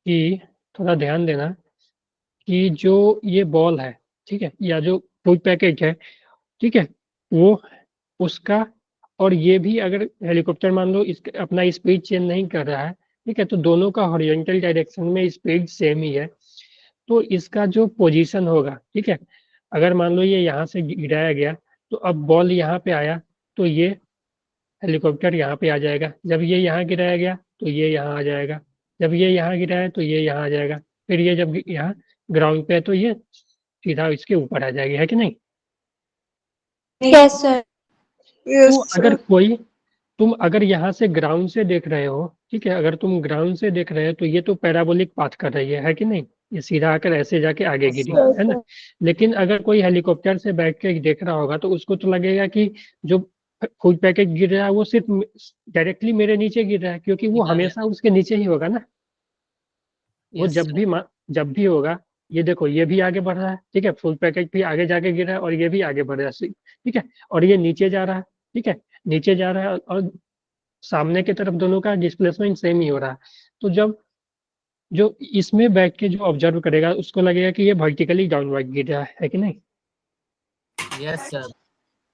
कि थोड़ा ध्यान देना कि जो ये बॉल है, ठीक है, या जो फूड पैकेट है, ठीक है, वो उसका, और ये भी अगर हेलीकॉप्टर मान लो इस अपना स्पीड चेंज नहीं कर रहा है, ठीक है, तो दोनों का हॉरिजॉन्टल डायरेक्शन में स्पीड सेम ही है, तो इसका जो पोजीशन होगा, ठीक है, अगर मान लो ये यहाँ से गिराया गया तो अब बॉल यहाँ पे आया तो ये हेलीकॉप्टर यहाँ पे आ जाएगा, जब ये यहाँ गिराया गया तो ये यहाँ आ जाएगा, जब ये यहाँ गिराया तो ये यहाँ आ जाएगा, फिर ये जब यहाँ ग्राउंड पे है तो ये सीधा इसके ऊपर आ जाएगी, है कि नहीं। Yes, sir. Yes, तो अगर sir. कोई, तुम अगर यहाँ से ग्राउंड से देख रहे हो, ठीक है, अगर तुम ग्राउंड से देख रहे हो तो ये तो पैराबोलिक पाथ कर रही है कि नहीं, ये सीधा आकर ऐसे जाके आगे गिरी, Yes, है ना। sir. लेकिन अगर कोई हेलीकॉप्टर से बैठ के देख रहा होगा तो उसको तो लगेगा कि जो फूड पैकेट गिर रहा है वो सिर्फ डायरेक्टली मेरे नीचे गिर रहा है, क्योंकि वो हमेशा उसके नीचे ही होगा ना। वो यस सर। जब भी होगा, ये देखो ये भी आगे बढ़ रहा है, ठीक है, फूड पैकेट भी आगे जाके गिर रहा है और ये भी आगे बढ़ रहा है, ठीक है, और ये नीचे जा रहा है, ठीक है, नीचे जा रहा है, और सामने की तरफ दोनों का डिस्प्लेसमेंट सेम ही हो रहा है। तो जब जो इसमें बैठ के जो ऑब्जर्व करेगा उसको लगेगा कि ये वर्टिकली डाउनवर्ड गिर रहा है कि नहीं। Yes sir.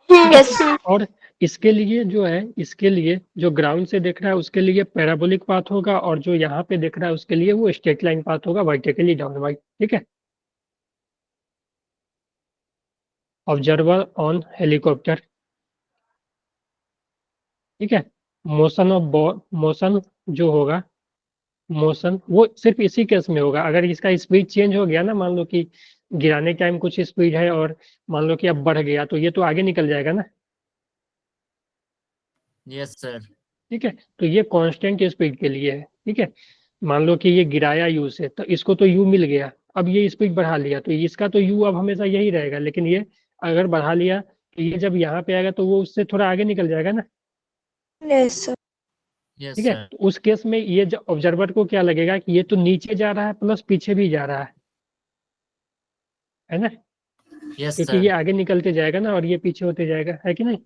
Yes, sir. और इसके लिए जो है, इसके लिए जो ग्राउंड से देख रहा है उसके लिए पैराबोलिक पाथ होगा, और जो यहाँ पे देख रहा है उसके लिए वो स्ट्रेट लाइन पाथ होगा, वर्टिकली डाउनवर्ड, ठीक है। ऑब्जर्वर ऑन हेलीकॉप्टर, ठीक है, मोशन ऑफ मोशन जो होगा, मोशन वो सिर्फ इसी केस में होगा अगर इसका स्पीड चेंज हो गया ना, मान लो कि गिराने टाइम कुछ स्पीड है और मान लो कि अब बढ़ गया तो ये तो आगे निकल जाएगा ना, यस सर। ठीक है, तो ये कांस्टेंट स्पीड के लिए है, ठीक है। मान लो कि ये गिराया यू से तो इसको तो यू मिल गया, अब ये स्पीड बढ़ा लिया तो इसका तो यू अब हमेशा यही रहेगा, लेकिन ये अगर बढ़ा लिया तो ये जब यहाँ पे आएगा तो वो उससे थोड़ा आगे निकल जाएगा ना, Yes, sir. यस ठीक है। सर। तो उस केस में ये जो ऑब्जर्वर को क्या लगेगा कि ये तो नीचे जा रहा है प्लस पीछे भी जा रहा है ना, यस क्योंकि ये सर। आगे निकलते जाएगा ना और ये पीछे होते जाएगा, है कि नहीं।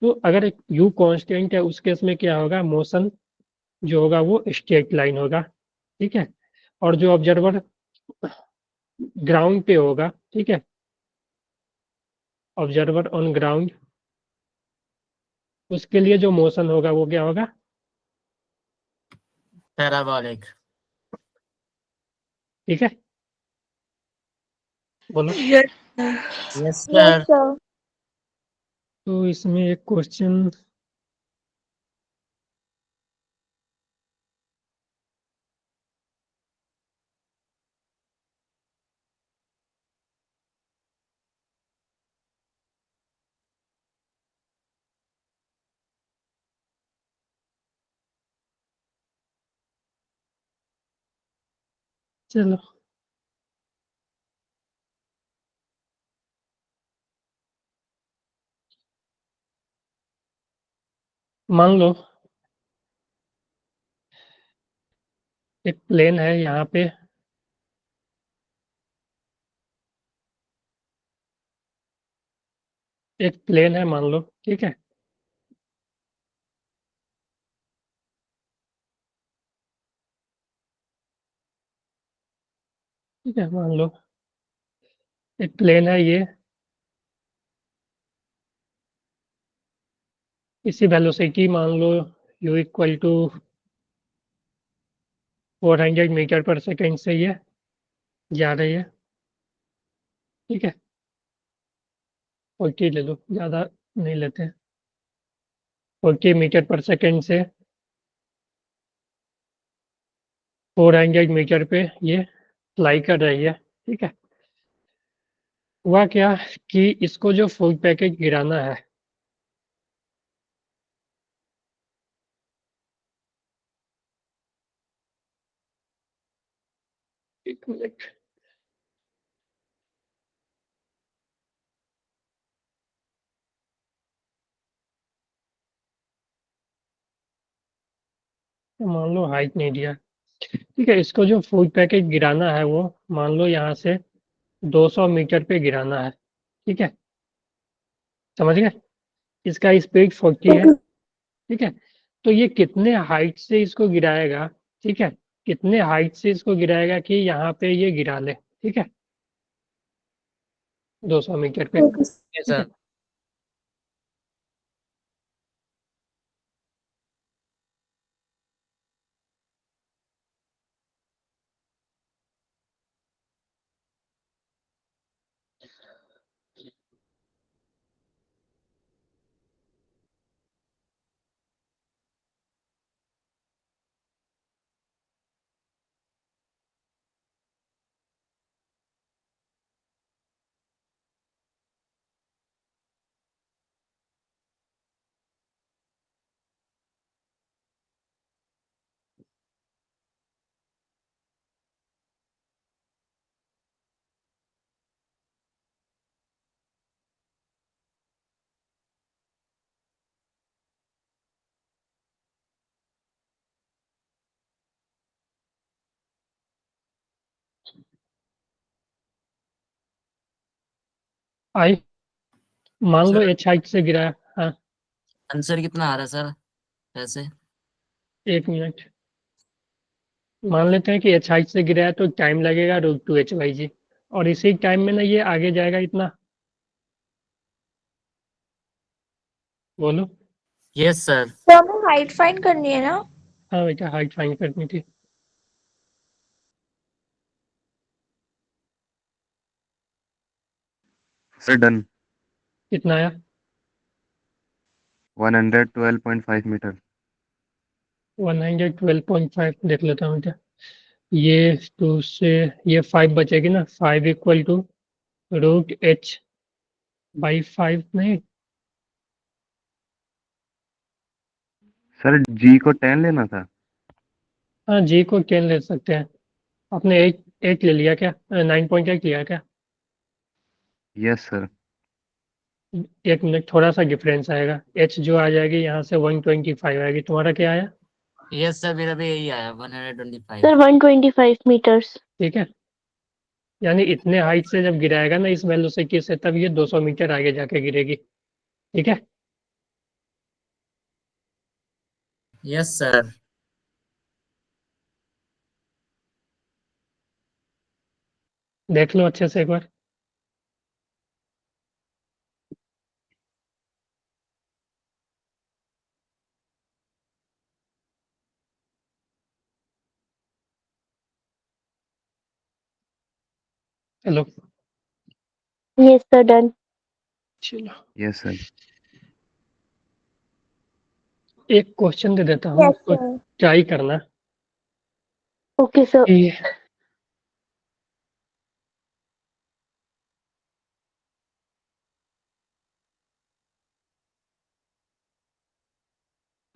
तो अगर एक यू कांस्टेंट है उस केस में क्या होगा, मोशन जो होगा वो स्ट्रेट लाइन होगा, ठीक है, और जो ऑब्जर्वर ग्राउंड पे होगा, ठीक है, ऑब्जर्वर ऑन ग्राउंड, उसके लिए जो मोशन होगा वो क्या होगा, पैराबोलिक। ठीक है। बोलो। Yes, sir. Yes Yes, sir. sir. तो इसमें एक क्वेश्चन चलो मान लो एक प्लेन है यहाँ पे, एक प्लेन है मान लो, ठीक है। ठीक है, मान लो एक प्लेन है ये, इसी वेलोसिटी मान लो u इक्वल टू 400 मीटर पर सेकेंड से ये जा रही है, ठीक है। 40 ले लो, ज़्यादा नहीं लेते हैं। 40 मीटर पर सेकेंड से 400 मीटर पे ये फ्लाई कर रही है, ठीक है। हुआ क्या कि इसको जो फूड पैकेट गिराना है, एक मिनट, मान लो हाइट नहीं दिया, ठीक है। इसको जो फूड पैकेट गिराना है वो मान लो यहाँ से 200 मीटर पे गिराना है, ठीक है। समझ गए? इसका स्पीड 40 है, ठीक है। तो ये कितने हाइट से इसको गिराएगा, ठीक है, कितने हाइट से इसको गिराएगा कि यहाँ पे ये गिरा ले, ठीक है, 200 मीटर पे, ओके ये ठीक है। सर। आई, मान लो सर एच हाइट से गिराया। हाँ, आंसर कितना आ रहा है सर वैसे? एक मिनट, मान लेते हैं कि एच हाइट से गिराया तो टाइम लगेगा √2h/g, और इसी टाइम में ना ये आगे जाएगा इतना। बोलो। Yes sir. तो हमें हाइट फाइंड करनी है ना। हाँ बेटा, हाइट फाइंड करनी थी। Sir done. कितना आया? 112.5 मीटर। 112.5 देख लेता हूँ बेटा। ये टू से ये 5 बचेगी ना, 5 इक्वल टू √h/5 नहीं। सर जी को 10 लेना था। हाँ, जी को 10 ले सकते हैं। आपने 8 8 ले लिया क्या, 9.8 लिया क्या? Yes sir. एक मिनट, थोड़ा सा डिफरेंस आएगा, एच जो आ जाएगी यहाँ से 125 आएगी। तुम्हारा क्या आया? यस सर, मेरा भी यही आया 125। Sir 125 metres. ठीक है, यानी इतने हाइट से जब गिराएगा ना इस वेलोसिटी से, तब ये 200 मीटर आगे जाके गिरेगी, ठीक है। Yes sir. देख लो अच्छे से एक बार। चलो। Yes sir done. चलो, यस सर। एक क्वेश्चन दे देता हूँ, यस उसको सर। ट्राई करना ओके सर। कि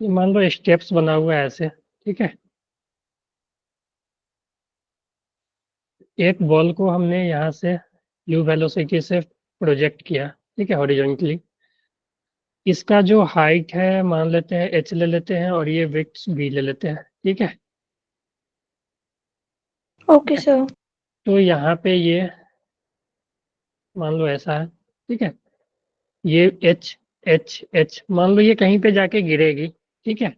ये मान लो स्टेप्स बना हुआ है ऐसे, ठीक है। एक बॉल को हमने यहाँ से u वेलोसिटी से प्रोजेक्ट किया, ठीक है, हॉरिजॉन्टली। इसका जो हाइट है मान लेते हैं h ले लेते हैं और ये विड्थ b ले लेते हैं, ठीक है। Okay sir. तो यहाँ पे ये मान लो ऐसा है, ठीक है। ये h मान लो ये कहीं पे जाके गिरेगी, ठीक है।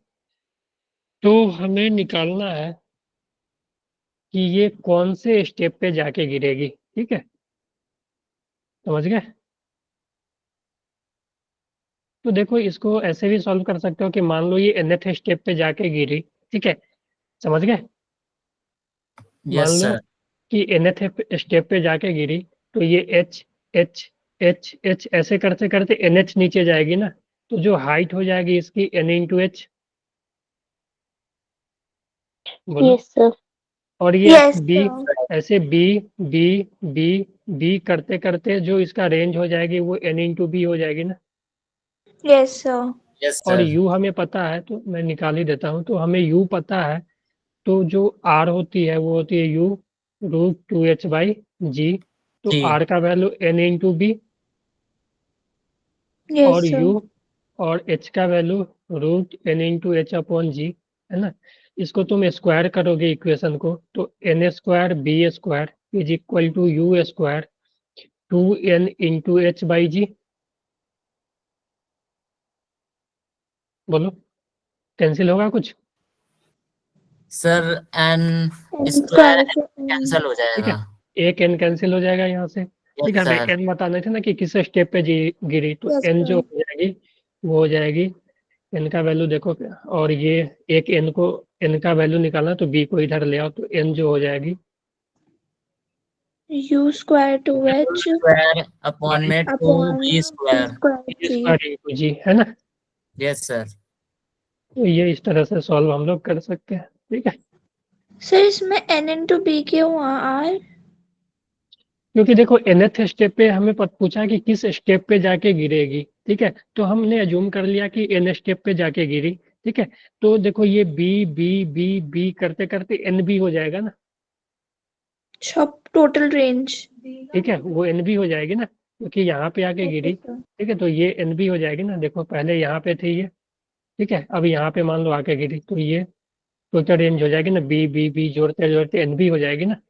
तो हमें निकालना है कि ये कौन से स्टेप पे जाके गिरेगी, ठीक है, समझ गए। तो देखो इसको ऐसे भी सॉल्व कर सकते हो कि मान लो ये nth स्टेप पे जाके गिरी, ठीक है, समझ गए। यस मान लो सर। कि nth स्टेप पे जाके गिरी, तो ये h ऐसे करते करते nh नीचे जाएगी ना, तो जो हाइट हो जाएगी इसकी n इंटू एच, बोलो। Yes, sir. और ये यस बी, सर। ऐसे बी बी बी बी करते करते जो इसका रेंज हो जाएगी वो n इंटू बी हो जाएगी ना। Yes sir. यस और सर। u हमें पता है, तो मैं निकाल ही देता हूँ। तो हमें u पता है, तो जो r होती है वो होती है u root 2h by g. तो जी। r का value n into b, yes और सर। u और h का value root n into h upon g, है ना। इसको तुम स्क्वायर करोगे इक्वेशन को, तो n square b square is equal to you square 2n into h by g. बोलो, कैंसिल होगा कुछ? Sir n n square square से कैंसिल हो ठीक है, जाएगा। एक n कैंसिल हो जाएगा यहाँ से, ठीक यस है। हमें सर। n बताना था ना कि किस स्टेप पे गिरी, तो यस n जो सर। हो जाएगी वो हो जाएगी, n का वैल्यू देखो क्या, और ये एक n का वैल्यू निकालना, तो b को इधर ले आओ, तो n जो हो जाएगी u square two h square upon में two upon b b square. Square b g. Square into g, है ना। Yes sir. तो ये इस तरह से सॉल्व हम लोग कर सकते हैं, ठीक है। सर इसमें एन इंटू बी क्यों हुआ आर? क्योंकि देखो nth स्टेप पे हमें पूछा कि किस स्टेप पे जाके गिरेगी, ठीक है। तो हमने अज्यूम कर लिया कि n स्टेप पे जाके गिरी, ठीक है। तो देखो ये b b b b करते करते n भी हो जाएगा ना, सब टोटल रेंज। ठीक है, वो n भी हो जाएगी ना, क्योंकि यहाँ पे आके ओके गिरी, सर। ठीक है। तो ये n भी हो जाएगी ना, देखो पहले यहाँ पे थी ये, ठीक है, अब यहाँ पे मान लो आके गिरी, तो ये टोटल रेंज हो जाएगी ना, बी बी बी जोड़ते जोड़ते n भी हो जाएगी ना।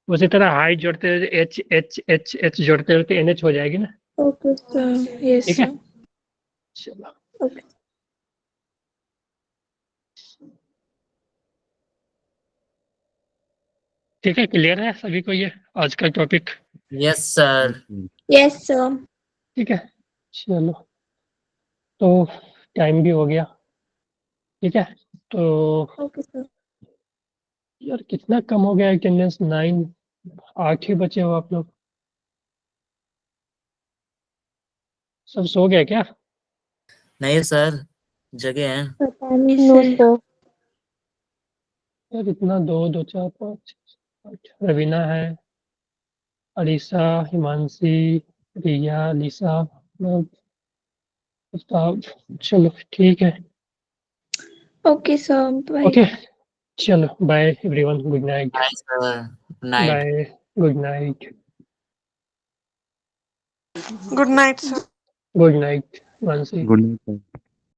उसी तरह हाइट जोड़ते जोड़ते एच जोड़ते जोड़ते एन एच हो जाएगी ना, ओके सर। यस ठीक है। सर। चलो, ओके। ठीक है, क्लियर है सभी को ये आज का topic? Yes sir. Yes sir. ठीक है, चलो, तो टाइम भी हो गया, ठीक है। तो ओके सर। यार कितना कम हो गया अटेंडेंस, 9, 8 ही बचे हो आप लोग, सब सो गए क्या? नहीं सर, जगह है। पता नहीं No, सर। sir. यार इतना, 2 2 4 5 8, रवीना है, अलीसा, हिमांशी, रिया, लिसा, मैं, उस्ताद। चलो ठीक है, ओके सर बाय। ओके, चलो bye everyone, good night, bye sir. Night. Bye, good night, good night sir. Good night Mansi. Good night.